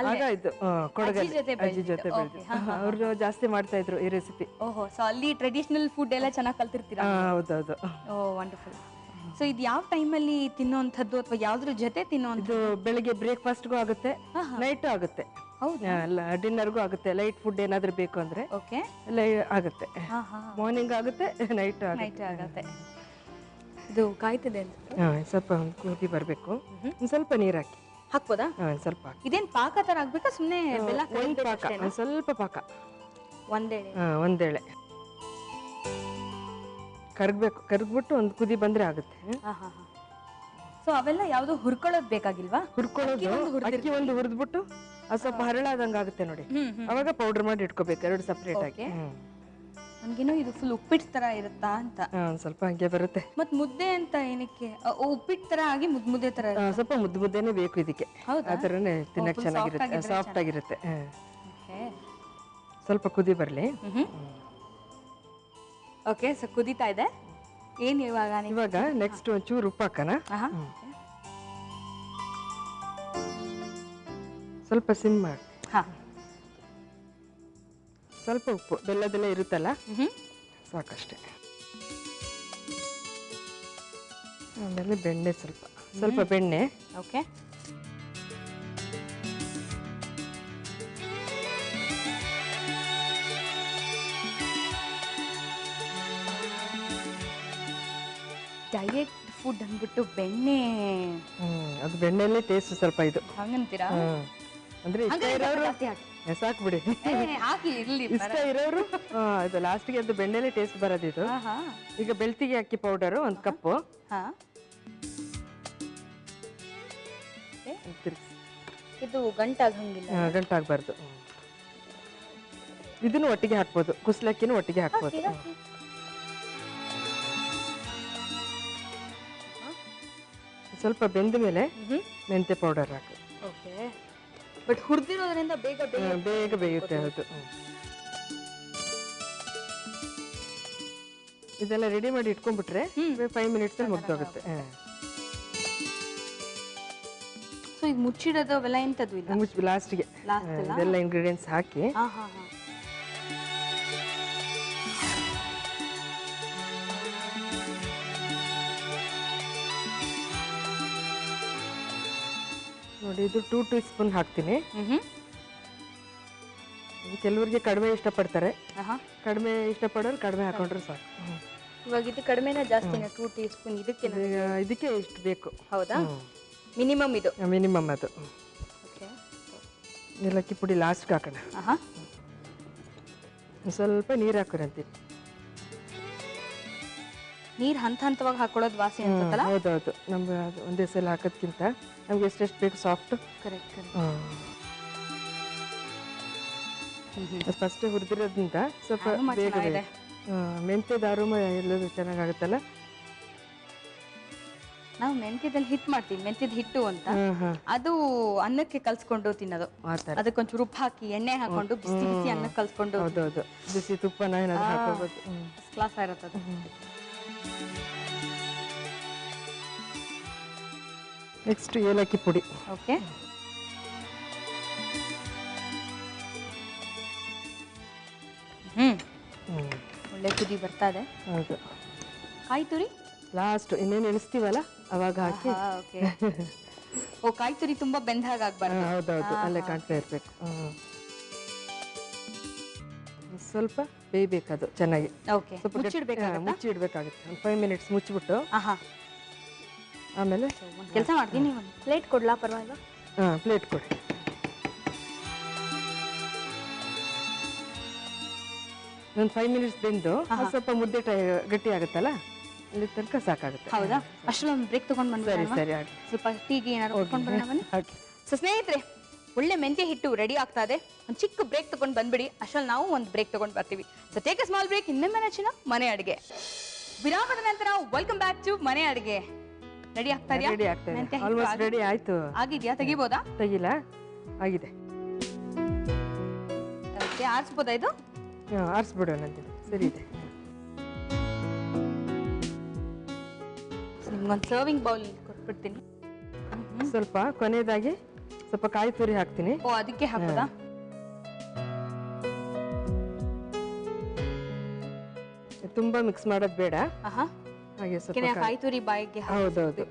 ಆಗ ಇದು ಕೊಡಗಲ್ಲಿ ಅಜ್ಜಿ ಜೊತೆ ಬೆಳೆದಿದ್ದು. ಅವರು ಜಾಸ್ತಿ ಮಾಡ್ತಾ ಇದ್ರು ಈ ರೆಸಿಪಿ. ಓಹೋ, ಸೊ ಅಲ್ಲಿ ಟ್ರೆಡಿಷನಲ್ ಫುಡ್ ಎಲ್ಲ ಚೆನ್ನಾಗಿ ಕಲ್ತಿರ್ತೀರಾ? ಹೌದೌದು. ಓ ವಂಡರ್ಫುಲ್. ಸೊ ಇದು ಯಾವ ಟೈಮಲ್ಲಿ ತಿನ್ನೋಂಥದ್ದು ಅಥವಾ ಯಾವ್ದ್ರ ಜೊತೆ ತಿನ್ನೋಂಥದ್ದು? ಇದು ಬೆಳಿಗ್ಗೆ ಬ್ರೇಕ್ಫಾಸ್ಟ್ಗೂ ಆಗುತ್ತೆ, ನೈಟು ಆಗುತ್ತೆ. ಹೌದಾ? ಡಿನ್ನರ್ಗೂ ಆಗುತ್ತೆ. ಲೈಟ್ ಫುಡ್ ಏನಾದರೂ ಬೇಕು ಅಂದರೆ ಓಕೆ, ಎಲ್ಲ ಆಗುತ್ತೆ. ಮಾರ್ನಿಂಗ್ ಆಗುತ್ತೆ, ನೈಟ್ ನೈಟ್ ಆಗತ್ತೆ. ಇದು ಕಾಯ್ತಿದೆ ಅಂತ ಸ್ವಲ್ಪ ಒಂದು ಕುದಿ ಬರಬೇಕು. ಒಂದು ಸ್ವಲ್ಪ ನೀರು ಹಾಕಿ ಹಾಕ್ಬೋದಾ? ಒಂದು ಸ್ವಲ್ಪ ಹಾಕಿ. ಇದೇನ್ ಪಾಕ ತರ ಆಗ್ಬೇಕಾ? ಸುಮ್ನೆ ಬೆಲ್ಲ ಒಂದು ಪಾಕ, ಒಂದು ಸ್ವಲ್ಪ ಪಾಕ, ಒಂದೇಳೆ ಒಂದೇಳೆ ಕರಗಬೇಕು. ಕರಗ್ಬಿಟ್ಟು ಒಂದು ಕುದಿ ಬಂದ್ರೆ ಆಗುತ್ತೆ. ಸೊ ಅವೆಲ್ಲ ಯಾವ್ದು ಹುರ್ಕೊಳ್ಳೋದು ಬೇಕಾಗಿಲ್ವಾ? ಹುರ್ಕೊಳ್ಳೋದು ಅಕ್ಕಿ ಒಂದು ಹುರಿದ್ಬಿಟ್ಟು ಅದು ಸ್ವಲ್ಪ ಹರಳಾದಂಗೆ ಆಗುತ್ತೆ ನೋಡಿ, ಅವಾಗ ಪೌಡರ್ ಮಾಡಿ ಇಟ್ಕೋಬೇಕು ಎರಡು ಸಪ್ರೇಟ್ ಆಗಿ. ನನ್ಗೇನೋ ಇದು ಫುಲ್ ಉಪ್ಪಿಟ್ಟು ತರ ಇರುತ್ತಾ ಅಂತ. ಒಂದು ಸ್ವಲ್ಪ ಹಂಗೆ ಬರುತ್ತೆ. ಮತ್ ಮುದ್ದೆ ಅಂತ ಏನಕ್ಕೆ? ಉಪ್ಪಿಟ್ಟು ತರ ಆಗಿ ಮುದ್ದೆ ತರ ಸ್ವಲ್ಪ ಮುದ್ದೇನೆ ಬೇಕು ಇದಕ್ಕೆ. ಆ ಥರನೇ ತಿನ್ನಕ್ಕೆ ಚೆನ್ನಾಗಿರುತ್ತೆ, ಸಾಫ್ಟ್ ಆಗಿರುತ್ತೆ. ಸ್ವಲ್ಪ ಕುದಿ ಬರಲಿ. ಓಕೆ, ಸೊ ಕುದೀತಾ ಇದೆ. ಏನ್ ಇವಾಗ ನೆಕ್ಸ್ಟ್ ಒಂಚೂರು ಉಪ್ಪು ಹಾಕೋಣ. ಸ್ವಲ್ಪ ಸಿಮ್ ಮಾಡಿ, ಸ್ವಲ್ಪ ಉಪ್ಪು, ಬೆಲ್ಲದೆಲ್ಲ ಇರುತ್ತಲ್ಲ ಸಾಕಷ್ಟೇ. ಆಮೇಲೆ ಬೆಣ್ಣೆ, ಸ್ವಲ್ಪ ಬೆಣ್ಣೆ. ಓಕೆ, ಡಯಟ್ ಫುಡ್ ಅಂದ್ಬಿಟ್ಟು ಬೆಣ್ಣೆ, ಅದು ಬೆಣ್ಣೆಲ್ಲೇ ಟೇಸ್ಟ್ ಸ್ವಲ್ಪ ಇದು. ಹಂಗಂತೀರಾ? ಅಂದ್ರೆ ಇಷ್ಟ ಇರೋರು ಸಾಕು ಬಿಡಿ, ಹಾಕಿ ಇರ್ಲಿ. ಇಷ್ಟ ಇರೋರು ಇದು ಲಾಸ್ಟ್ಗೆ ಅದು ಬೆಣ್ಣೆಲೆ ಟೇಸ್ಟ್ ಬರೋದಿದು. ಈಗ ಬೆಳ್ತಿಗೆ ಅಕ್ಕಿ ಪೌಡರು ಒಂದು ಕಪ್ಪು. ಇದು ಗಂಟಾಗಂಗಿಲ್ಲ, ಗಂಟಾಗಬಾರ್ದು. ಇದನ್ನು ಒಟ್ಟಿಗೆ ಹಾಕ್ಬೋದು, ಕುಸ್ಲಕ್ಕಿನೂ ಒಟ್ಟಿಗೆ ಹಾಕ್ಬೋದು. ಸ್ವಲ್ಪ ಬೆಂದ ಮೇಲೆ ಮೆಂತ್ಯ ಪೌಡರ್ ಹಾಕು. ಓಕೆ, ಬಟ್ ಹುರಿದಿರೋದ್ರಿಂದ ಬೇಗ ಬೇಗ ಬೇಯುತ್ತೆ. ಹೌದು. ಇದೆಲ್ಲ ರೆಡಿ ಮಾಡಿ ಇಟ್ಕೊಂಡ್ಬಿಟ್ರೆ 5 ಮಿನಿಟ್ಸ್ ಮುಗ್ದೋಗುತ್ತೆ. ಸೊ ಇದು ಮುಚ್ಚಿಡೋದು ಅವೆಲ್ಲ ಎಂತದ್ದು ಇಲ್ಲ, ಮುಚ್ಚಿ ಲಾಸ್ಟ್ಗೆ ಇದೆಲ್ಲ ಇಂಗ್ರೀಡಿಯೆಂಟ್ಸ್ ಹಾಕಿ. ನೋಡಿ, ಇದು 2 ಟೀಸ್ಪೂನ್ ಹಾಕ್ತೀನಿ. ಕೆಲವರಿಗೆ ಕಡಿಮೆ ಇಷ್ಟಪಡ್ತಾರೆ, ಕಡಿಮೆ ಇಷ್ಟಪಡೋರು ಕಡಿಮೆ ಹಾಕೊಂಡ್ರೆ ಸಾಕು. ಇವಾಗ ಇದು ಕಡಿಮೆನ ಜಾಸ್ತಿನ? 2 ಟೀಸ್ಪೂನ್ ಇದಕ್ಕೆ ಇಷ್ಟು ಬೇಕು. ಹೌದಾ? ಮಿನಿಮಮ್ ಇದು? ಮಿನಿಮಮ್ ಅದು. ಏಲಕ್ಕಿ ಪುಡಿ ಲಾಸ್ಟ್ಗೆ ಹಾಕೋಣ. ಸ್ವಲ್ಪ ನೀರು ಹಾಕೋಣ ಅಂತೀವಿ. ನೀರು ಹಂತವಾಗಿ ಹಾಕೊಳ್ಳೋದು ವಾಸಿ ಅನ್ಸುತ್ತಲ್ಲ? ಹೌದೌದು. ನಮ್ಗೆ ಒಂದೇ ಸಲ ಹಾಕೋದ್ಕಿಂತ ನಮ್ಗೆ ಎಷ್ಟೆಷ್ಟು ಬೇಕು ಸಾಫ್ಟ್. ಕರೆಕ್ಟ್. ಫಸ್ಟ್ ಹುರಿದಿರೋದ್ರಿಂದ ಸ್ವಲ್ಪ ಬೇಗ ಮೆಂತ್ಯದ ಅರುಮ ಎಲ್ಲದು ಚೆನ್ನಾಗಾಗುತ್ತಲ್ಲ. ನಾವು ಮೆಂತ್ಯದಲ್ಲಿ ಹಿಟ್ ಮಾಡ್ತೀವಿ, ಮೆಂತ್ಯದ ಹಿಟ್ಟು ಅಂತ. ಅದು ಅನ್ನಕ್ಕೆ ಕಲ್ಸ್ಕೊಂಡು ತಿನ್ನೋದು. ಅದಕ್ಕೊಂಚೂರು ಉಪ್ಪು ಹಾಕಿ ಎಣ್ಣೆ ಹಾಕೊಂಡು ಬಿಸಿ ಬಿಸಿ ಅನ್ನಕ್ಕೆ ಕಲ್ಸ್ಕೊಂಡು. ಹೌದೌದು, ಬಿಸಿ ತುಪ್ಪನ ಏನಾದ್ರು ಹಾಕೋಬೇಕು. ಕ್ಲಾಸ್ ಆಗಿರುತ್ತೆ. ನೆಕ್ಸ್ಟ್ ಏಲಕ್ಕಿ ಪುಡಿ. ಓಕೆ, ಒಳ್ಳೆ ಕುದಿ ಬರ್ತಾ ಇದೆ. ಹೌದು. ಕಾಯಿ ತುರಿ ಲಾಸ್ಟ್ ಇನ್ನೇನು ಎಣಿಸ್ತೀವಲ್ಲ ಅವಾಗ ಹಾಕಿ. ಓ, ಕಾಯಿ ತುರಿ ತುಂಬಾ ಬೆಂದಾಗ ಆಗ್ಬಾರ್ದು. ಹೌದೌದು, ಅಲ್ಲೇ ಕಾಣ್ತಾ ಇರ್ಬೇಕು. ಸ್ವಲ್ಪ ಬೇಯಬೇಕದು ಚೆನ್ನಾಗಿ. ಸ್ವಲ್ಪ ಮುಚ್ಚಿಡ್ಬೇಕಾಗುತ್ತೆ. ಒಂದು 5 ಮಿನಿಟ್ಸ್ ಮುಚ್ಚಿಬಿಟ್ಟು ಆಮೇಲೆ ಕೆಲಸ ಮಾಡ್ತೀನಿ. ಒಂದು ಪ್ಲೇಟ್ ಕೊಡ್ಲಾ? ಪರವಾಗಿಲ್ಲ, ಪ್ಲೇಟ್ ಕೊಡಿ. ಒಂದು 5 ಮಿನಿಟ್ಸ್ ಬೆಂದು ಸ್ವಲ್ಪ ಮುದ್ದೆ ಗಟ್ಟಿ ಆಗುತ್ತಲ್ಲ, ಅಲ್ಲಿ ತನಕ ಸಾಕಾಗುತ್ತೆ. ಹೌದಾ? ಅಷ್ಟರಲ್ಲಿ ಒಂದು ಬ್ರೇಕ್ ತಗೊಂಡು ಬಂದು. ಸರಿ ಸರಿ, ಆಗಿ ಸ್ವಲ್ಪ ಟೀಗೆ ಏನಾದ್ರು ಕುತ್ಕೊಂಡು ಬರೋಣ ಬನ್ನಿ. ಸೊ ಸ್ನೇಹಿತರೆ, ಒಳ್ಳೆ ಮೆಂತ್ಯ ಹಿಟ್ಟು ರೆಡಿ ಆಗ್ತಾ ಇದೆ. ಒಂದು ಚಿಕ್ಕ ಬ್ರೇಕ್ ತಗೊಂಡು ಬಂದ್ಬಿಡಿ, ಅಷ್ಟರಲ್ಲಿ ನಾವು ಒಂದು ಬ್ರೇಕ್ ತಗೊಂಡು ಬರ್ತೀವಿ. So take a small break. ಇನ್ನೊಮ್ಮೆ ನೆಚ್ಚಿನ ಮನೆ ಅಡುಗೆ ವಿರಾಮದ ನಂತರ ವೆಲ್ಕಮ್ ಬ್ಯಾಕ್ ಟು ಮನೆ ಅಡುಗೆ. ರೆಡಿ ಆಗ್ತಾ ಇದೆಯಾ? ರೆಡಿ ಆಗ್ತಾ ಇದೆ, ಆಲ್ಮೋಸ್ಟ್ ರೆಡಿ ಆಯ್ತು. ಆಗಿದೆಯಾ? ತೆಗಿಬೋದಾ? ತೆಗಿಲ್ಲ, ಆಗಿದೆ. ಓಕೆ, ಆರಿಸ್ಬೋದಾ ಇದು? ಆರಿಸ್ಬಿಡೋಣ ಅಂತ. ಸರಿ ಇದೆ. ನಿಮ್ಗೊಂದು ಸರ್ವಿಂಗ್ ಬೌಲ್ ಕೊಟ್ಬಿಡ್ತೀನಿ. ಸ್ವಲ್ಪ ಕೊನೆಯದಾಗಿ ಸ್ವಲ್ಪ ಕಾಯಿ ತುರಿ ಹಾಕ್ತೀನಿ. ಓ, ಅದಕ್ಕೆ ಹಾಕೋದಾ? ತುಂಬಾ ಮಿಕ್ಸ್ ಮಾಡೋದು ಬೇಡ. ಹಾಗೆ ಸ್ವಲ್ಪ ಕಾಯಿ ತುರಿ ಬಾಯಿಗೆ. ಹೌದೌದು.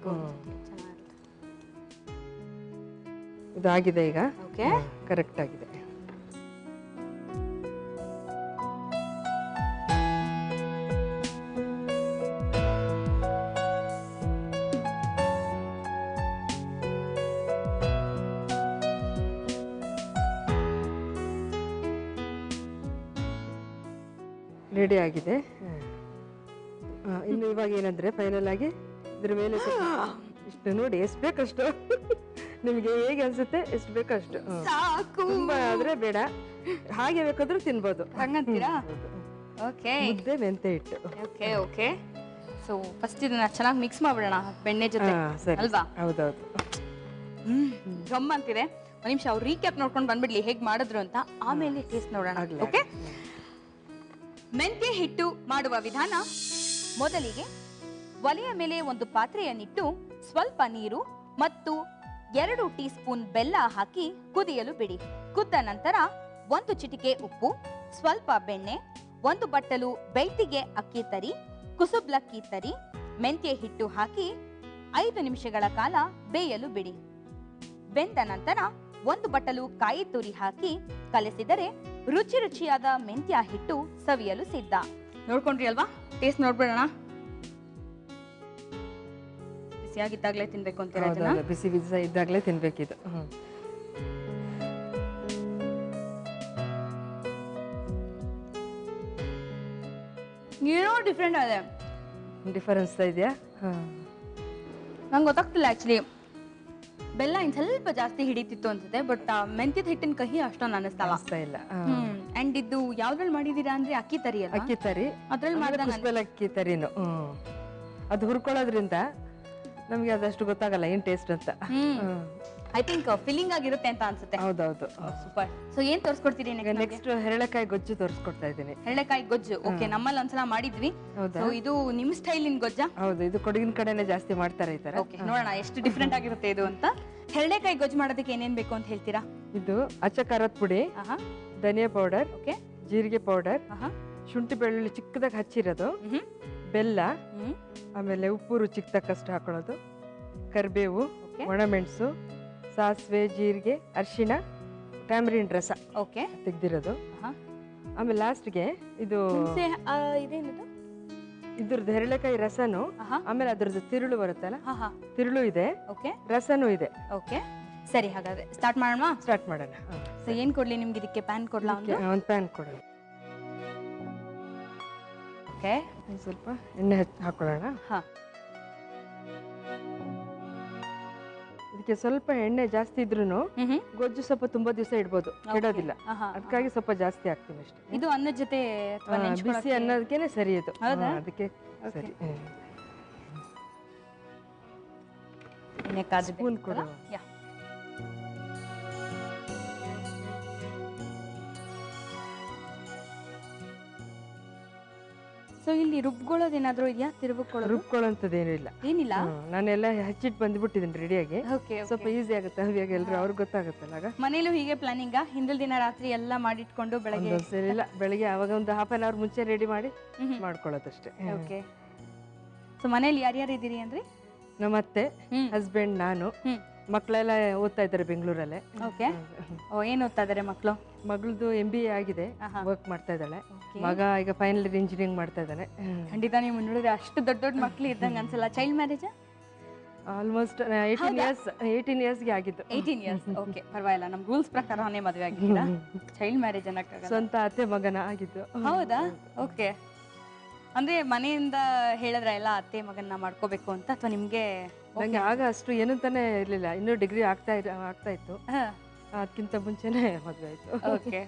ಇದಾಗಿದೆ ಈಗ. ಓಕೆ, ಕರೆಕ್ಟ್ ಆಗಿದೆ. ರೆಡಿ ಆಗಿದೆ. ಇನ್ನು ಇವಾಗ ಏನಂದ್ರೆ ಫೈನಲ್ ಆಗಿ ಇದ್ರ ಮೇಲೆ ಇಷ್ಟು ನೋಡಿ, ಎಷ್ಟು ಬೇಕಷ್ಟು ನಿಮ್ಗೆ ಹೇಗೆ ಅನ್ಸುತ್ತೆ, ಎಷ್ಟು ಬೇಕಷ್ಟು. ತುಂಬಾ ಆದ್ರೆ ಬೇಡ, ಹಾಗೆ ಬೇಕಾದ್ರೂ ತಿನ್ಬೋದು. ಹಂಗಂತೀರಾ? ಓಕೆ, ಮುದ್ದೆ ಮೆಂತೆ ಹಿಟ್ಟು. Okay okay. ಸೊ ಫಸ್ಟ್ ಇದನ್ನ ಚೆನ್ನಾಗಿ ಮಿಕ್ಸ್ ಮಾಡ್ಬಿಡೋಣ ಬೆಣ್ಣೆ ಜೊತೆ, ಅಲ್ವಾ? ಹೌದೌದು. ಗಮ್ ಅಂತಿದೆ. ಒಂದ್ ನಿಮಿಷ ಅವ್ರು ರೀಕ್ಯಾಪ್ ನೋಡ್ಕೊಂಡು ಬಂದ್ಬಿಡ್ಲಿ ಹೇಗ್ ಮಾಡಿದ್ರು ಅಂತ, ಆಮೇಲೆ ಟೇಸ್ಟ್ ನೋಡೋಣ. ಓಕೆ, ಮೆಂತ್ಯ ಹಿಟ್ಟು ಮಾಡುವ ವಿಧಾನ. ಮೊದಲಿಗೆ ಒಲೆಯ ಮೇಲೆ ಒಂದು ಪಾತ್ರೆಯನ್ನಿಟ್ಟು ಸ್ವಲ್ಪ ನೀರು ಮತ್ತು 2 ಟೀ ಸ್ಪೂನ್ ಬೆಲ್ಲ ಹಾಕಿ ಕುದಿಯಲು ಬಿಡಿ. ಕುದ್ದ ನಂತರ 1 ಚಿಟಿಕೆ ಉಪ್ಪು, ಸ್ವಲ್ಪ ಬೆಣ್ಣೆ, 1 ಬಟ್ಟಲು ಬೆಳ್ತಿಗೆ ಅಕ್ಕಿ ತರಿ, ಕುಸುಬ್ಲಕ್ಕಿ ತರಿ, ಮೆಂತ್ಯ ಹಿಟ್ಟು ಹಾಕಿ 5 ನಿಮಿಷಗಳ ಕಾಲ ಬೇಯಲು ಬಿಡಿ. ಬೆಂದ ನಂತರ 1 ಬಟ್ಟಲು ಕಾಯಿ ತುರಿ ಹಾಕಿ ಕಲಸಿದರೆ ರುಚಿ ರುಚಿಯಾದ ಮೆಂತ್ಯ ಹಿಟ್ಟು ಸವಿಯಲು ಸಿದ್ಧ. ನೋಡ್ಕೊಂಡ್ರಿ ಅಲ್ವಾ? ಟೇಸ್ಟ್ ನೋಡ್ಬಿಡೋಣ. ಬಿಸಿಯಾಗಿದ್ದಾಗಲೇ ತಿನ್ಬೇಕು ಅಂತೀರಾ ಇದನ್ನ? ಬಿಸಿ ಬಿಸಿ ಇದ್ದಾಗಲೇ ತಿನ್ಬೇಕಿದು. ಏನೋ ಡಿಫ್ರೆಂಟ್ ಇದೆ. ಡಿಫರೆನ್ಸ್ ಇದೆಯಾ? ನಂಗೆ ಗೊತ್ತಾಗ್ತಿಲ್ಲ ಆಕ್ಚುಲಿ. ಬೆಲ್ಲ ಇನ್ ಸ್ವಲ್ಪ ಜಾಸ್ತಿ ಹಿಡಿತಿತ್ತು ಅನ್ಸುತ್ತೆ, ಬಟ್ ಮೆಂತ್ಯದ ಹಿಟ್ಟಿನ ಕಹಿ ಅಷ್ಟೊಂದು ಅನ್ನಿಸ್ತಾ ಇಲ್ಲ. ಅಂಡ್ ಇದು ಯಾವ್ದ್ರಲ್ಲಿ ಮಾಡಿದೀರಾ ಅಂದ್ರೆ ಅಕ್ಕಿ ತರಿ ಅಲ್ಲ? ಅಕ್ಕಿ ತರಿ, ಅದ್ರಲ್ಲಿ ಮಾಡಿದಾಗ ಅಕ್ಕಿ ತರಿನು ಅದು ಹುರ್ಕೊಳ್ಳೋದ್ರಿಂದ ನಮ್ಗೆ ಅದಷ್ಟು ಗೊತ್ತಾಗಲ್ಲ ಏನ್ ಟೇಸ್ಟ್ ಅಂತ. ಐ ಥಿಂಕ್ ಫಿಲ್ಲಿಂಗ್ ಆಗಿರುತ್ತೆ ಅಂತ ಅನ್ಸುತ್ತೆ. ಹೌದೌದು. ಸೂಪರ್. ಸೊ ಏನ್ ತೋರಿಸ್ಕೊಡ್ತೀರಿ ನೆಕ್ಸ್ಟ್? ಹೆರಳೆಕಾಯಿ ಗೊಜ್ಜು ತೋರಿಸ್ಕೊಡ್ತಾ ಇದ್ದೀನಿ. ಹೆರಳೆಕಾಯಿ ಗೊಜ್ಜು. ಓಕೆ, ನಮ್ಮಲ್ಲಿ ಒಂದ್ಸಲ ಮಾಡಿದ್ವಿ. ಸೊ ಇದು ನಿಮ್ ಸ್ಟೈಲಿನ ಗೊಜ್ಜ? ಹೌದು, ಇದು ಕೊಡಗಿನ ಕಡೆನೆ ಜಾಸ್ತಿ ಮಾಡ್ತಾರೆ ಈ ತರ. ಓಕೆ, ನೋಡೋಣ ಎಷ್ಟು ಡಿಫ್ರೆಂಟ್ ಆಗಿರುತ್ತೆ ಇದು ಅಂತ. ಹೆರಳೆಕಾಯಿ ಗೊಜ್ಜು ಮಾಡೋದಕ್ಕೆ ಏನೇನ್ ಬೇಕು ಅಂತ ಹೇಳ್ತೀರಾ? ಇದು ಅಚ್ಚ ಖಾರದ ಪುಡಿ, ಧನಿಯಾ ಪೌಡರ್, ಓಕೆ, ಜೀರಿಗೆ ಪೌಡರ್, ಶುಂಠಿ ಬೆಳ್ಳುಳ್ಳಿ ಚಿಕ್ಕದಾಗಿ ಹಚ್ಚಿರೋದು, ಬೆಲ್ಲ, ಆಮೇಲೆ ಉಪ್ಪು ರುಚಿಗೆ ತಕ್ಕಷ್ಟು ಹಾಕೊಳ್ಳೋದು, ಕರಿಬೇವು, ಒಣಮೆಣಸು, ಸಾಸಿವೆ, ಜೀರಿಗೆ, ಅರಿಶಿಣ, ಟ್ಯಾಮ್ರಿನ್ ರಸ ಓಕೆ ತೆಗ್ದಿರೋದು. ಆಮೇಲೆ ಲಾಸ್ಟ್ಗೆ ಇದು ಇದೇನಿದು? ಇದ್ರದ್ದು ಹೆರಳೆಕಾಯಿ ರಸನು, ಆಮೇಲೆ ಅದ್ರದ್ದು ತಿರುಳು ಬರುತ್ತಲ್ಲ, ತಿರುಳು ಇದೆ, ಓಕೆ, ರಸನೂ ಇದೆ. ಓಕೆ, ಸರಿ, ಹಾಗಾದ್ರೆ ಸ್ಟಾರ್ಟ್ ಮಾಡೋಣ. ಸ್ಟಾರ್ಟ್ ಮಾಡೋಣ. ಸೊ ಏನ್ ಕೊಡ್ಲಿ ನಿಮ್ಗೆ ಇದಕ್ಕೆ? ಪ್ಯಾನ್ ಕೊಡ್ಲಾ? ಒಂದು ಪ್ಯಾನ್ ಕೊಡೋಣ. ಓಕೆ, ಸ್ವಲ್ಪ ಎಣ್ಣೆ ಹಾಕೊಳ್ಳೋಣ. ಇದಕ್ಕೆ ಸ್ವಲ್ಪ ಎಣ್ಣೆ ಜಾಸ್ತಿ ಇದ್ರೂ ಗೊಜ್ಜು ಸ್ವಲ್ಪ ತುಂಬಾ ದಿವಸ ಇಡ್ಬೋದು, ಇಡೋದಿಲ್ಲ. ಅದಕ್ಕಾಗಿ ಸ್ವಲ್ಪ ಜಾಸ್ತಿ ಹಾಕ್ತೀನಿ ಅಷ್ಟೇ. ಇದು ಅನ್ನದ ಜೊತೆ ಬಿಸಿ ಅನ್ನೋದಕ್ಕೆ ಸರಿ ಇದು. ಅದಕ್ಕೆ ಸರಿ. ಸ್ಪೂನ್ ಕೊಡು. ಸೊ ಇಲ್ಲಿ ರುಬ್ಕೊಳ್ಳೋದೇನಾದ್ರೂ ಇದೆಯಾ? ರುಬ್ಕೊಳ್ಳೋಂಥದ್ದೇನು ಇಲ್ಲ. ಏನಿಲ್ಲ, ನಾನೆಲ್ಲ ಹಚ್ಚಿಟ್ಟು ಬಂದ್ಬಿಟ್ಟಿದ್ದೀನಿ ರೆಡಿಯಾಗಿ. ಸ್ವಲ್ಪ ಈಸಿ ಆಗುತ್ತೆ, ಅವಿಯಾಗ ಎಲ್ರು ಅವ್ರಿಗೆ ಗೊತ್ತಾಗುತ್ತಲ್ಲ. ಆಗ ಮನೇಲೂ ಹೀಗೆ ಪ್ಲಾನಿಂಗ್? ಹಿಂದಿನ ದಿನ ರಾತ್ರಿ ಎಲ್ಲ ಮಾಡಿಟ್ಕೊಂಡು ಬೆಳಗ್ಗೆ? ಸರಿ ಇಲ್ಲ, ಬೆಳಿಗ್ಗೆ ಅವಾಗ ಒಂದು ಹಾಫ್ ಅನ್ ಅವರ್ ಮುಂಚೆ ರೆಡಿ ಮಾಡಿ ಮಾಡ್ಕೊಳ್ಳೋದಷ್ಟೇ. ಓಕೆ. ಸೊ ಮನೇಲಿ ಯಾರ್ಯಾರು ಇದ್ದೀರಿ ಅಂದ್ರೆ? ನಮ್ಮ ಅತ್ತೆ, ಹಸ್ಬೆಂಡ್, ನಾನು. ಮಕ್ಕಳೆಲ್ಲ ಓದ್ತಾ ಇದ್ದಾರೆ ಬೆಂಗಳೂರಲ್ಲೇ. ಓಕೆ. ಏನ್ ಓದ್ತಾ ಇದಾರೆ ಮಕ್ಕಳು? ಮಗಳದು MBA ಆಗಿದೆ, ವರ್ಕ್ ಮಾಡ್ತಾ ಇದ್ದಾಳೆ. ಮಗ ಈಗ ಫೈನಲ್ ಇಯರ್ ಇಂಜಿನಿಯರಿಂಗ್ ಮಾಡ್ತಾ ಇದ್ದಾನೆ. ಖಂಡಿತ ನೀವು ನೋಡಿದ್ರೆ ಅಷ್ಟು ದೊಡ್ಡ ದೊಡ್ಡ ಮಕ್ಳು ಇದ್ದಂಗೆ ಅನ್ಸಲ್ಲ. Child marriage? ಆಲ್ಮೋಸ್ಟ್ 18 ಇಯರ್ಸ್ಗೆ ಆಗಿದ್ದು. 18 ಇಯರ್ಸ್. ಓಕೆ, ಪರವಾಗಿಲ್ಲ. ನಮ್ಮ ರೂಲ್ಸ್ ಪ್ರಕಾರನೇ ಮದುವೆ ಆಗಿಲ್ಲ. ಚೈಲ್ಡ್ ಮ್ಯಾರೇಜ್ ಅನ್ನಕ್ಕಾಗಲ್ಲ. ಸ್ವಂತ ಅತ್ತೆ ಮಗನ ಆಗಿದ್ದು. ಹೌದಾ? ಓಕೆ. ಅಂದ್ರೆ ಮನೆಯಿಂದ ಹೇಳಿದ್ರ ಎಲ್ಲ ಅತ್ತೆ ಮಗನ್ನ ಮಾಡ್ಕೋಬೇಕು ಅಂತ, ಅಥವಾ ನಿಮ್ಗೆ? ನಂಗೆ ಆಗ ಅಷ್ಟು ಏನಂತಾನೆ ಇರ್ಲಿಲ್ಲ, ಇನ್ನೂ ಡಿಗ್ರಿ ಆಗ್ತಾ ಇತ್ತು. ಅದಕ್ಕಿಂತ ಮುಂಚೆನೆ ಮದುವೆ ಆಯ್ತು. ಓಕೆ.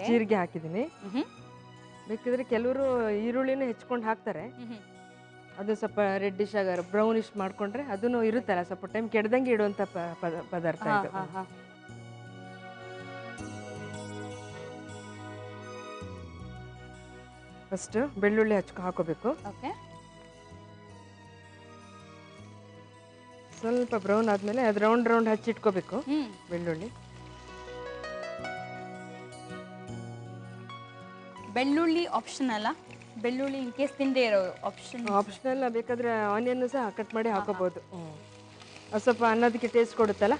ಜೀರಿಗೆ ಹಾಕಿದ್ದೀನಿ. ಬೇಕಿದ್ರೆ ಕೆಲವರು ಈರುಳ್ಳಿನೂ ಹೆಚ್ಕೊಂಡು ಹಾಕ್ತಾರೆ. ಅದು ಸ್ವಲ್ಪ ರೆಡ್ಡಿಶ್ ಆಗ ಬ್ರೌನಿಶ್ ಮಾಡ್ಕೊಂಡ್ರೆ ಅದನ್ನು ಇರುತ್ತಲ್ಲ, ಸ್ವಲ್ಪ ಟೈಮ್ ಕೆಡ್ದಂಗೆ ಇಡುವಂತ ಪದಾರ್ಥ ಇದು. ಫಸ್ಟ್ ಬೆಳ್ಳುಳ್ಳಿ ಹಾಕೋಬೇಕು. ಸ್ವಲ್ಪ ಬ್ರೌನ್ ಆದ್ಮೇಲೆ ಅದು ರೌಂಡ್ ರೌಂಡ್ ಹಚ್ಚಿಟ್ಕೋಬೇಕು ಬೆಳ್ಳುಳ್ಳಿ. ಬೆಳ್ಳುಳ್ಳಿ ಆಪ್ಷನಲ್? ಬೆಳ್ಳುಳ್ಳಿ ಇನ್ ಕೇಸ್ ತಿಂದೇ ಇರೋ ಆಪ್ಷನಲ್? ಬೇಕಾದ್ರೆ ಆನಿಯನ್ ಸಹ ಕಟ್ ಮಾಡಿ ಹಾಕೋಬಹುದು. ಅದು ಸ್ವಲ್ಪ ಅನ್ನೋದಕ್ಕೆ ಟೇಸ್ಟ್ ಕೊಡುತ್ತಲ್ಲ.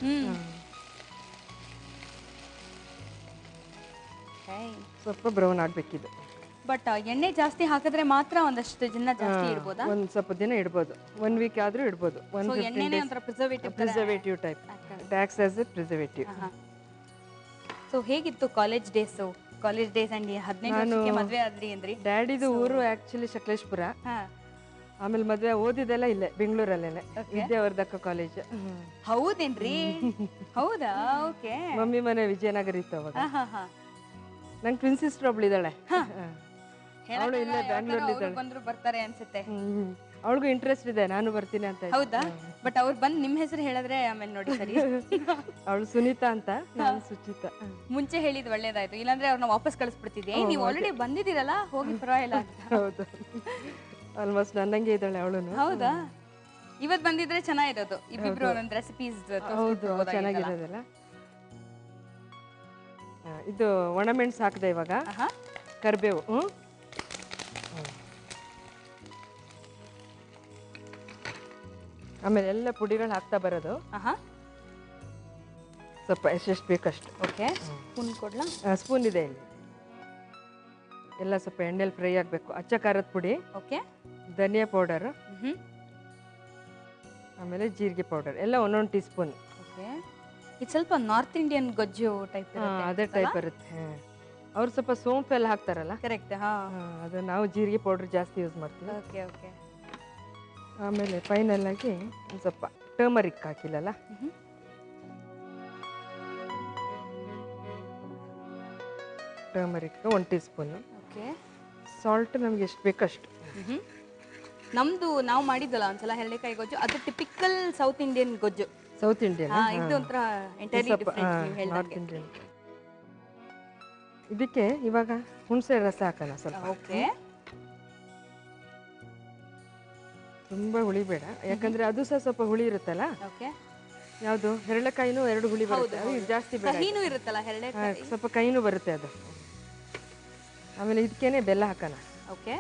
ಸ್ವಲ್ಪ ಬ್ರೌನ್ ಆಗಬೇಕಿದು. ಬಟ್ ಎಣ್ಣೆ ಜಾಸ್ತಿ ಹಾಕಿದ್ರೆ ಮಾತ್ರ ಒಂದಷ್ಟು ದಿನ ಜಾಸ್ತಿ ಇಡ್ಬೋದಾ? ಒಂದು ಸ್ವಲ್ಪ ದಿನ ಇಡ್ಬೋದು, 1 ವೀಕ್ ಆದರೂ ಇಡ್ಬೋದು. ಸೊ ಎಣ್ಣೆನೇ ಒಂಥರ preservative type, tax as a preservative. So ಹೇಗಿತ್ತು college days? College days and 15 ವರ್ಷಕ್ಕೆ ಮದುವೆ ಆದ್ರಿ ಅಂದ್ರಿ. ಡ್ಯಾಡಿದು ಊರು ಆ್ಯಕ್ಚುಲಿ ಸಕಲೇಶ್ಪುರ. ಆಮೇಲೆ ಮದುವೆ ಓದಿದೆಲ್ಲ ಇಲ್ಲೇ ಬೆಂಗಳೂರಲ್ಲೇ, ವಿದ್ಯಾವರ್ಧಕ ಕಾಲೇಜ್. ಹೌದೇನ್ರಿ? ಹೌದಾ? ಓಕೆ. ಮಮ್ಮಿ ಮನೆ ವಿಜಯನಗರ ಇತ್ತು ಅವಾಗ. ನಂಗೆ ಟ್ವಿನ್ ಸಿಸ್ಟರ್ ಒಬ್ಳು ಇದ್ದಾಳೆ, ಅವಳು ಇಲ್ಲೇ ಬ್ಯಾಂಗ್ಳೂರಲ್ಲಿ ಇದ್ದಾಳೆ. ಬಂದ್ರು ಬರ್ತಾರೆ ಅನ್ಸುತ್ತೆ. ಅವಳಿಗೂ ಇಂಟ್ರೆಸ್ಟ್ ಇದೆ, ನಾನು ಬರ್ತೀನಿ ಅಂತ. ಹೌದಾ? ಬಟ್ ಅವ್ರು ಬಂದು ನಿಮ್ಮ ಹೆಸರು ಹೇಳಿದ್ರೆ ಆಮೇಲೆ ನೋಡಿ ಸರಿ. ಅವಳು ಸುನೀತಾ ಅಂತ, ನಾನು ಸುಚಿತಾ. ಮುಂಚೆ ಹೇಳಿದ್ ಒಳ್ಳೇದಾಯ್ತು, ಇಲ್ಲಾಂದ್ರೆ ಅವ್ರನ್ನ ವಾಪಸ್ ಕಳಿಸ್ಬಿಡ್ತಿದ್ದೆ. ನೀವು ಆಲ್ರೆಡಿ ಬಂದಿದ್ದೀರಲ್ಲ, ಹೋಗಿ ಪರವಾಗಿಲ್ಲ ಅಂತ. ಹೌದು, ಆಲ್ಮೋಸ್ಟ್ ನನ್ನಂಗೆ ಇದ್ದಾಳೆ ಅವಳು. ಹೌದಾ? ಇವತ್ತು ಬಂದಿದ್ರೆ ಚೆನ್ನಾಗಿರೋದು, ಇಬ್ಬಿಬ್ರು ಒಂದೊಂದು ರೆಸಿಪೀಸ್. ಹೌದು, ಚೆನ್ನಾಗಿರೋದಲ್ಲ. ಇದು ಒಣಮೆಣಸು ಹಾಕಿದೆ ಇವಾಗ, ಕರಿಬೇವು, ಆಮೇಲೆ ಎಲ್ಲ ಪುಡಿಗಳು ಹಾಕ್ತಾ ಬರೋದು. ಸ್ವಲ್ಪ ಎಷ್ಟೆಷ್ಟು ಬೇಕಷ್ಟು. ಓಕೆ. ಸ್ಪೂನ್ ಕೊಡ್ಲಾ? ಸ್ಪೂನ್ ಇದೆ ಇಲ್ಲಿ. ಎಲ್ಲ ಸ್ವಲ್ಪ ಎಣ್ಣೆಲಿ ಫ್ರೈ ಆಗಬೇಕು. ಅಚ್ಚ ಖಾರದ ಪುಡಿ, ಓಕೆ, ಧನಿಯಾ ಪೌಡರ್, ಆಮೇಲೆ ಜೀರಿಗೆ ಪೌಡರ್, ಎಲ್ಲ 1 ಟೀ ಸ್ಪೂನ್. ಓಕೆ. ಇದು ಸ್ವಲ್ಪ ನಾರ್ತ್ ಇಂಡಿಯನ್ ಗೊಜ್ಜು ಟೈಪ್. ಅದೇ ಟೈಪ್ ಬರುತ್ತೆ. ಅವ್ರು ಸ್ವಲ್ಪ ಸೋಂಪು ಎಲ್ಲ ಹಾಕ್ತಾರಲ್ಲ. ಕರೆಕ್ಟ್. ಅದು ನಾವು ಜೀರಿಗೆ ಪೌಡರ್ ಜಾಸ್ತಿ ಯೂಸ್ ಮಾಡ್ತೀವಿ. Okay okay. ಆಮೇಲೆ ಫೈನಲ್ ಆಗಿ ಒಂದು ಸ್ವಲ್ಪ ಟರ್ಮರಿಕ್ ಹಾಕಿಲ್ಲಲ್ಲ, turmeric 1 teaspoon. Okay. Salt ನಮ್ಗೆ ಎಷ್ಟು ಬೇಕಷ್ಟು. ನಮ್ದು ನಾವು ಮಾಡಿದ್ದಲ್ಲ ಒಂದ್ಸಲ ಹೆರಳೆಕಾಯಿ ಗೊಜ್ಜು, ಅದು ಟಿಪಿಕಲ್ ಸೌತ್ ಇಂಡಿಯನ್ ಗೊಜ್ಜು. ಸೌತ್ ಇಂಡಿಯನ್, ಇದು ಒಂಥರ ಎಂಟೈರ್ಲಿ ಡಿಫರೆಂಟ್ ನೀವು ನಾರ್ತ್ ಇಂಡಿಯನ್. ಇದಕ್ಕೆ ಇವಾಗ ಹುಣಸೆ ರಸ ಹಾಕೋಣ ಸ್ವಲ್ಪ. ಓಕೆ. ತುಂಬಾ ಹುಳಿ ಬೇಡ, ಯಾಕಂದ್ರೆ ಅದು ಸಹ ಸ್ವಲ್ಪ ಹುಳಿ ಇರುತ್ತಲ್ಲ. ಓಕೆ. ಯಾವುದು ಹೆರಳೆಕಾಯಿನೂ 2 ಹುಳಿ ಬರುತ್ತೆ, ಅದು ಜಾಸ್ತಿ ಬೇಡ. ಕಹಿನೂ ಇರುತ್ತಲ್ಲ ಹೆರಳೆಕಾಯಿ, ಸ್ವಲ್ಪ ಕಹಿನೂ ಬರುತ್ತೆ ಅದು. ಆಮೇಲೆ ಇದಕ್ಕೇನೆ ಬೆಲ್ಲ ಹಾಕೋಣ. ಓಕೆ.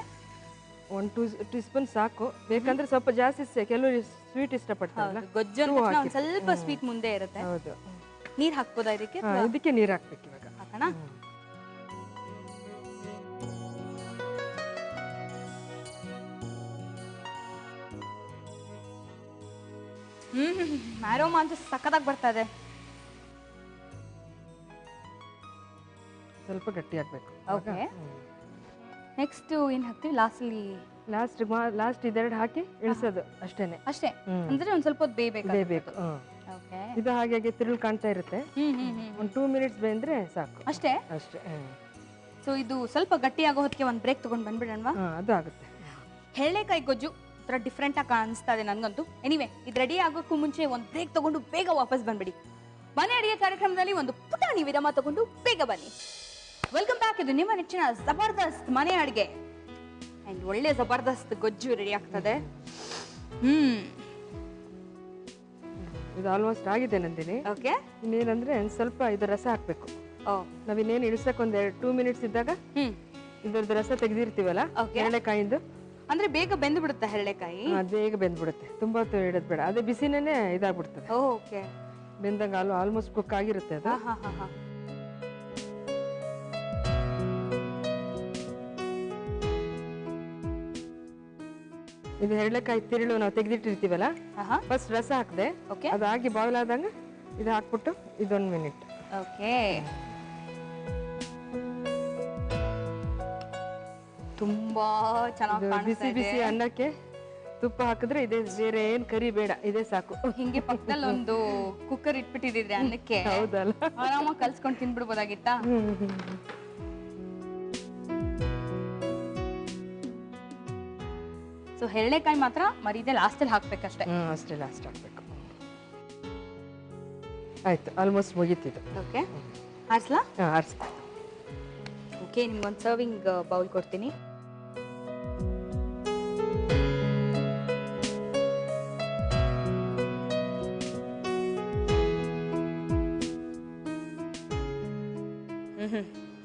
1-2 ಟೀ ಸ್ಪೂನ್ ಸಾಕು, ಬೇಕಂದ್ರೆ ಸ್ವಲ್ಪ ಜಾಸ್ತಿ. ಕೆಲವರು ಸ್ವೀಟ್ ಇಷ್ಟಪಡ್ತಾರಲ್ಲ, ಗೊಜ್ಜು ಅಂತ ತಕ್ಷಣ ಒಂದ್ ಸ್ವಲ್ಪ ಸ್ವೀಟ್ ಮುಂದೆ ಇರುತ್ತೆ. ಹೌದು. ನೀರ್ ಹಾಕ್ಬೋದಾ ಇದಕ್ಕೆ? ಇದಕ್ಕೆ ನೀರು ಹಾಕ್ಬೇಕು ಇವಾಗ. ಹಾಕೋಣ. ಆರೋಮ ಅಂತೂ ಸಖತ್ತಾಗಿ ಬರ್ತಾ ಇದೆ. ಸ್ವಲ್ಪ ಗಟ್ಟಿ ಆಗ್ಬೇಕು. ಓಕೆ. ನೆಕ್ಸ್ಟ್ ಏನ್ ಹಾಕ್ತೀವಿ ಲಾಸ್ಟ್ ಇದೆರಡು ಹಾಕಿ ಇಳಿಸೋದು ಅಷ್ಟೇನೆ. ಅಷ್ಟೇ, ಅಂದ್ರೆ ಒಂದ್ ಸ್ವಲ್ಪ ಹೊತ್ತು ಬೇಯಬೇಕು. ಓಕೆ. ಇದು ಹಾಗೆ ತಿರುಳು ಕಾಣ್ತಾ ಇರುತ್ತೆ, ಒಂದು 2 ಮಿನಿಟ್ಸ್ ಬೇಂದ್ರೆ ಸಾಕು. ಅಷ್ಟೇ. ಸೊ ಇದು ಸ್ವಲ್ಪ ಗಟ್ಟಿ ಆಗೋ ಹೊತ್ತಿಗೆ ಒಂದು ಬ್ರೇಕ್ ತಗೊಂಡು ಬಂದ್ಬಿಡೋಣವಾ? ಅದು ಆಗುತ್ತೆ. ಹೆರಳೆಕಾಯಿ ಗೊಜ್ಜು ಒಂಥರ ಡಿಫ್ರೆಂಟ್ ಆಗಿ ಕಾಣಿಸ್ತಾ ಇದೆ ನನಗಂತೂ. ಎನಿವೆ, ಇದು ರೆಡಿ ಆಗೋಕ್ಕೂ ಮುಂಚೆ ಒಂದು ಬ್ರೇಕ್ ತಗೊಂಡು ಬೇಗ ವಾಪಸ್ ಬಂದ್ಬಿಡಿ. ಮನೆ ಅಡಿಗೆ ಕಾರ್ಯಕ್ರಮದಲ್ಲಿ ಒಂದು ಪುಟಾಣಿ ವಿರಾಮ ತಗೊಂಡು ಬೇಗ ಬನ್ನಿ. Welcome back. ಇದು ನಿಮ್ಮ ನೆಚ್ಚಿನ ಜಬರ್ದಸ್ತ್ ಮನೆ ಅಡಿಗೆ ಅಂಡ್ ಒಳ್ಳೆ ಜಬರ್ದಸ್ತ್ ಗೊಜ್ಜು ರೆಡಿ ಆಗ್ತದೆ. ಇದು ಆಲ್ಮೋಸ್ಟ್ ಆಗಿದೆ ನಂದಿನಿ. ಓಕೆ. ಇನ್ನೇನಂದ್ರೆ ಸ್ವಲ್ಪ ಇದು ರಸ ಹಾಕ್ಬೇಕು. ನಾವಿನ್ನೇನು ಇಳಿಸಕ್ ಒಂದ್ 2 ಮಿನಿಟ್ಸ್ ಇದ್ದಾಗ ಇದ್ರದ್ದು ರಸ ತೆಗೆದಿರ್ತೀವಲ್ಲ ಹೆರಳೆಕಾಯಿಂದು, ಅಂದ್ರೆ ಬೇಗ ಬೆಂದು ಬಿಡುತ್ತೆ ಹೆರಳೆಕಾಯಿ. ಬೇಗ ಬೆಂದ್ಬಿಡುತ್ತೆ, ತುಂಬಾ ಹೊತ್ತು ಇಡೋದ್ ಬೇಡ, ಅದೇ ಬಿಸಿನೇ ಇದಾಗ್ಬಿಡ್ತದೆ. ಓಕೆ. ಬೆಂದಾಗ ಆಲ್ಮೋಸ್ಟ್ ಕುಕ್ ಆಗಿರುತ್ತೆ ಅದು. ಇದು ಹೆರಳೆಕಾಯಿ ತಿರುಳು ನಾವು ತೆಗೆದಿಟ್ಟಿರ್ತೀವಲ್ಲ, ಫಸ್ಟ್ ರಸ ಹಾಕ್ದೆ, ಅದಾಗಿ ಬಾಯ್ಲ್ ಆದಂಗ ಇದು ಹಾಕ್ಬಿಟ್ಟು ಇದೊಂದು ಮಿನಿಟ್. ಓಕೆ. ತುಂಬಾ ಚೆನ್ನಾಗಿ ಬಿಸಿ ಬಿಸಿ ಅನ್ನಕ್ಕೆ ತುಪ್ಪ ಹಾಕಿದ್ರೆ ಇದೆ, ಬೇರೆ ಏನ್ ಕರಿ ಬೇಡ, ಇದೇ ಸಾಕು. ಹಿಂಗೆ ಪಕ್ಕದಲ್ಲಿ ಒಂದು ಕುಕ್ಕರ್ ಇಟ್ಬಿಟ್ಟಿದ್ರೆ ಅನ್ನಕ್ಕೆ ಹೌದಲ್ಲ, ಆರಾಮಾಗಿ ಕಲ್ಸ್ಕೊಂಡು ತಿನ್ಬಿಡ್ಬೋದಾಗಿತ್ತಾ? ಸೊ ಹೆರಳೆಕಾಯಿ ಮಾತ್ರ ಮರಿದೆ ಲಾಸ್ಟಲ್ಲಿ ಹಾಕ್ಬೇಕಷ್ಟೇ. ಅಷ್ಟೇ, ಲಾಸ್ಟ್ ಹಾಕ್ಬೇಕು. ಆಯ್ತು, ಆಲ್ಮೋಸ್ಟ್ ಮುಗೀತಿದ್ದು. ಓಕೆ, ಆರಿಸ್ಲಾ? ಆರಿಸ್ತಾ. ಓಕೆ, ನಿಮ್ಗೊಂದು ಸರ್ವಿಂಗ್ ಬೌಲ್ ಕೊಡ್ತೀನಿ.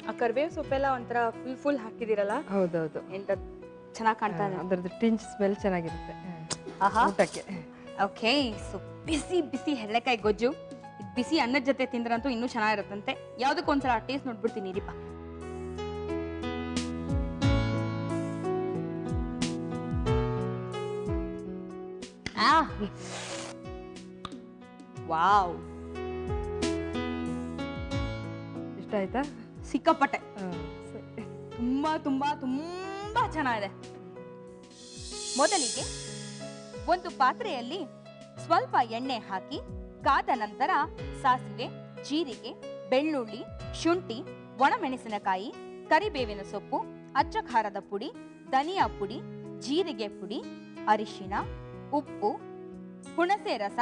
ಆ ಕರಿಬೇವು ಸೊಪ್ಪೆಲ್ಲ ಒಂಥರ ಫುಲ್ ಹಾಕಿದಿರಲ್ಲ? ಹೌದೌದು, ಎಂತ ಚೆನ್ನಾಗಿ ಕಾಣ್ತಾ ಇದೆ. ಅದರದ್ದು ಟಿಂಚ್ ಸ್ಮೆಲ್ ಚೆನ್ನಾಗಿರುತ್ತೆ ಊಟಕ್ಕೆ. ಓಕೆ, ಸೊ ಬಿಸಿ ಬಿಸಿ ಹೆರಳೆಕಾಯಿ ಗೊಜ್ಜು ಇದ್ ಬಿಸಿ ಅನ್ನದ ಜೊತೆ ತಿಂದ್ರಂತೂ ಇನ್ನೂ ಚೆನ್ನಾಗಿರುತ್ತಂತೆ. ಯಾವ್ದಕ್ಕೊಂದ್ಸಲ ಟೇಸ್ಟ್ ನೋಡ್ಬಿಡ್ತೀನಿ ರೀಪ. ವಾವ್, ಇಷ್ಟ ಆಯ್ತಾ? ಸಿಕ್ಕಾಪಟ್ಟೆ ಸರಿ. ತುಂಬಾ ತುಂಬಾ ತುಂಬಾ ಚೆನ್ನಾಗಿದೆ. ಮೊದಲಿಗೆ ಒಂದು ಪಾತ್ರೆಯಲ್ಲಿ ಸ್ವಲ್ಪ ಎಣ್ಣೆ ಹಾಕಿ ಕಾದ ನಂತರ ಸಾಸಿವೆ, ಜೀರಿಗೆ, ಬೆಳ್ಳುಳ್ಳಿ, ಶುಂಠಿ, ಒಣಮೆಣಸಿನಕಾಯಿ, ಕರಿಬೇವಿನ ಸೊಪ್ಪು, ಅಚ್ಚ ಖಾರದ ಪುಡಿ, ಧನಿಯಾ ಪುಡಿ, ಜೀರಿಗೆ ಪುಡಿ, ಅರಿಶಿಣ, ಉಪ್ಪು, ಹುಣಸೆ ರಸ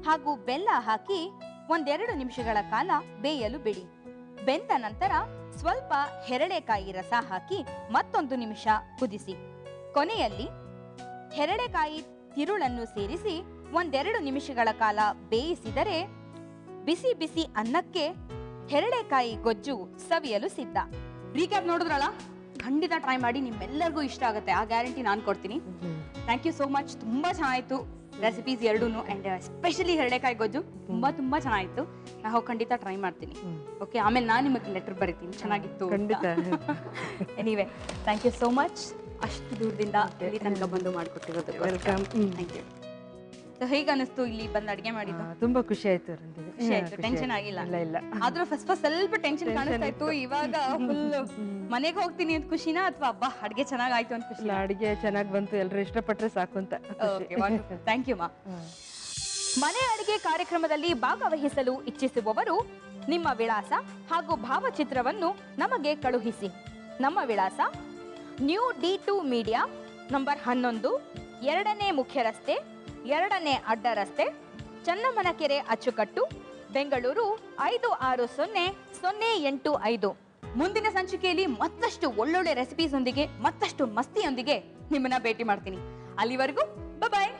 ಹಾಗೂ ಬೆಲ್ಲ ಹಾಕಿ 1-2 ನಿಮಿಷಗಳ ಕಾಲ ಬೇಯಲು ಬಿಡಿ. ಬೆಂದ ನಂತರ ಸ್ವಲ್ಪ ಹೆರಳೆಕಾಯಿ ರಸ ಹಾಕಿ ಮತ್ತೊಂದು ನಿಮಿಷ ಕುದಿಸಿ. ಕೊನೆಯಲ್ಲಿ ಹೆರಳೆಕಾಯಿ ತಿರುಳನ್ನು ಸೇರಿಸಿ 1-2 ನಿಮಿಷಗಳ ಕಾಲ ಬೇಯಿಸಿದರೆ ಬಿಸಿ ಬಿಸಿ ಅನ್ನಕ್ಕೆ ಹೆರಳೆಕಾಯಿ ಗೊಜ್ಜು ಸವಿಯಲು ಸಿದ್ಧ. ರೀಕ್ಯಾಪ್ ನೋಡಿದ್ರಲ್ಲ, ಖಂಡಿತ ಟ್ರೈ ಮಾಡಿ, ನಿಮ್ಮೆಲ್ಲರಿಗೂ ಇಷ್ಟ ಆಗುತ್ತೆ, ಆ ಗ್ಯಾರಂಟಿ ನಾನು ಕೊಡ್ತೀನಿ. Thank you so much. ತುಂಬಾ ಚೆನ್ನಾಗಿತ್ತು ರೆಸಿಪೀಸ್ ಎರಡೂ, ಅಂಡ್ ಎಸ್ಪೆಷಲಿ ಹೆರಳೆಕಾಯಿ ಗೊಜ್ಜು ತುಂಬಾ ತುಂಬಾ ಚೆನ್ನಾಗಿತ್ತು. ನಾವು ಖಂಡಿತ ಟ್ರೈ ಮಾಡ್ತೀನಿ. ಓಕೆ, ಆಮೇಲೆ ನಾನು ನಿಮಗೆ ಲೆಟರ್ ಬರೀತೀನಿ ಚೆನ್ನಾಗಿತ್ತು. ಖಂಡಿತ. Anyway, thank you so much. ಅಷ್ಟು ದೂರದಿಂದ ಇಲ್ಲಿ ತನಕ ಬಂದು ಮಾಡಿಕೊಟ್ಟಿರೋದು. ವೆಲ್ಕಮ್. Thank you. ಸೊ ಹೇಗೆ ಅನಿಸ್ತು ಇಲ್ಲಿ ಬಂದು ಅಡಿಗೆ ಮಾಡಿದ್ದು? ತುಂಬಾ ಖುಷಿ ಆಯ್ತು ರಂಜಿನಿ. ಖುಷಿ ಆಯ್ತು? ಟೆನ್ಷನ್ ಆಗಿಲ್ಲ? ಇಲ್ಲ ಇಲ್ಲ. ಆದ್ರೂ ಫಸ್ಟ್ ಸ್ವಲ್ಪ ಟೆನ್ಷನ್ ಕಾಣಿಸ್ತಾ ಇತ್ತು. ಇವಾಗ ಫುಲ್ ಮನೆಗೆ ಹೋಗ್ತೀನಿ ಅಂತ ಖುಷಿನಾ ಅಥವಾ ಅಬ್ಬಾ ಅಡಿಗೆ ಚೆನ್ನಾಗಾಯ್ತು ಅಂತ ಖುಷಿ? ಅಡಿಗೆ ಚೆನ್ನಾಗಿ ಬಂತು, ಎಲ್ಲರೂ ಇಷ್ಟಪಟ್ರೆ ಸಾಕು ಅಂತ. ಥ್ಯಾಂಕ್ ಯು ಮಾ. ಮನೆ ಅಡಿಗೆ ಕಾರ್ಯಕ್ರಮದಲ್ಲಿ ಭಾಗವಹಿಸಲು ಇಚ್ಛಿಸುವವರು ನಿಮ್ಮ ವಿಳಾಸ ಹಾಗೂ ಭಾವಚಿತ್ರವನ್ನು ನಮಗೆ ಕಳುಹಿಸಿ. ನಮ್ಮ ವಿಳಾಸ ನ್ಯೂ D2 ಮೀಡಿಯಾ, ನಂಬರ್ 11, 2ನೇ ಮುಖ್ಯ ರಸ್ತೆ, 2ನೇ ಅಡ್ಡ ರಸ್ತೆ, ಚನ್ನಮ್ಮನಕೆರೆ, ಅಚ್ಚುಕಟ್ಟು, ಬೆಂಗಳೂರು 560085. ಮುಂದಿನ ಸಂಚಿಕೆಯಲ್ಲಿ ಮತ್ತಷ್ಟು ಒಳ್ಳೊಳ್ಳೆ ರೆಸಿಪೀಸ್ ಒಂದಿಗೆ, ಮತ್ತಷ್ಟು ಮಸ್ತಿಯೊಂದಿಗೆ ನಿಮ್ಮನ್ನ ಭೇಟಿ ಮಾಡ್ತೀನಿ. ಅಲ್ಲಿವರೆಗೂ ಬಾಯ್.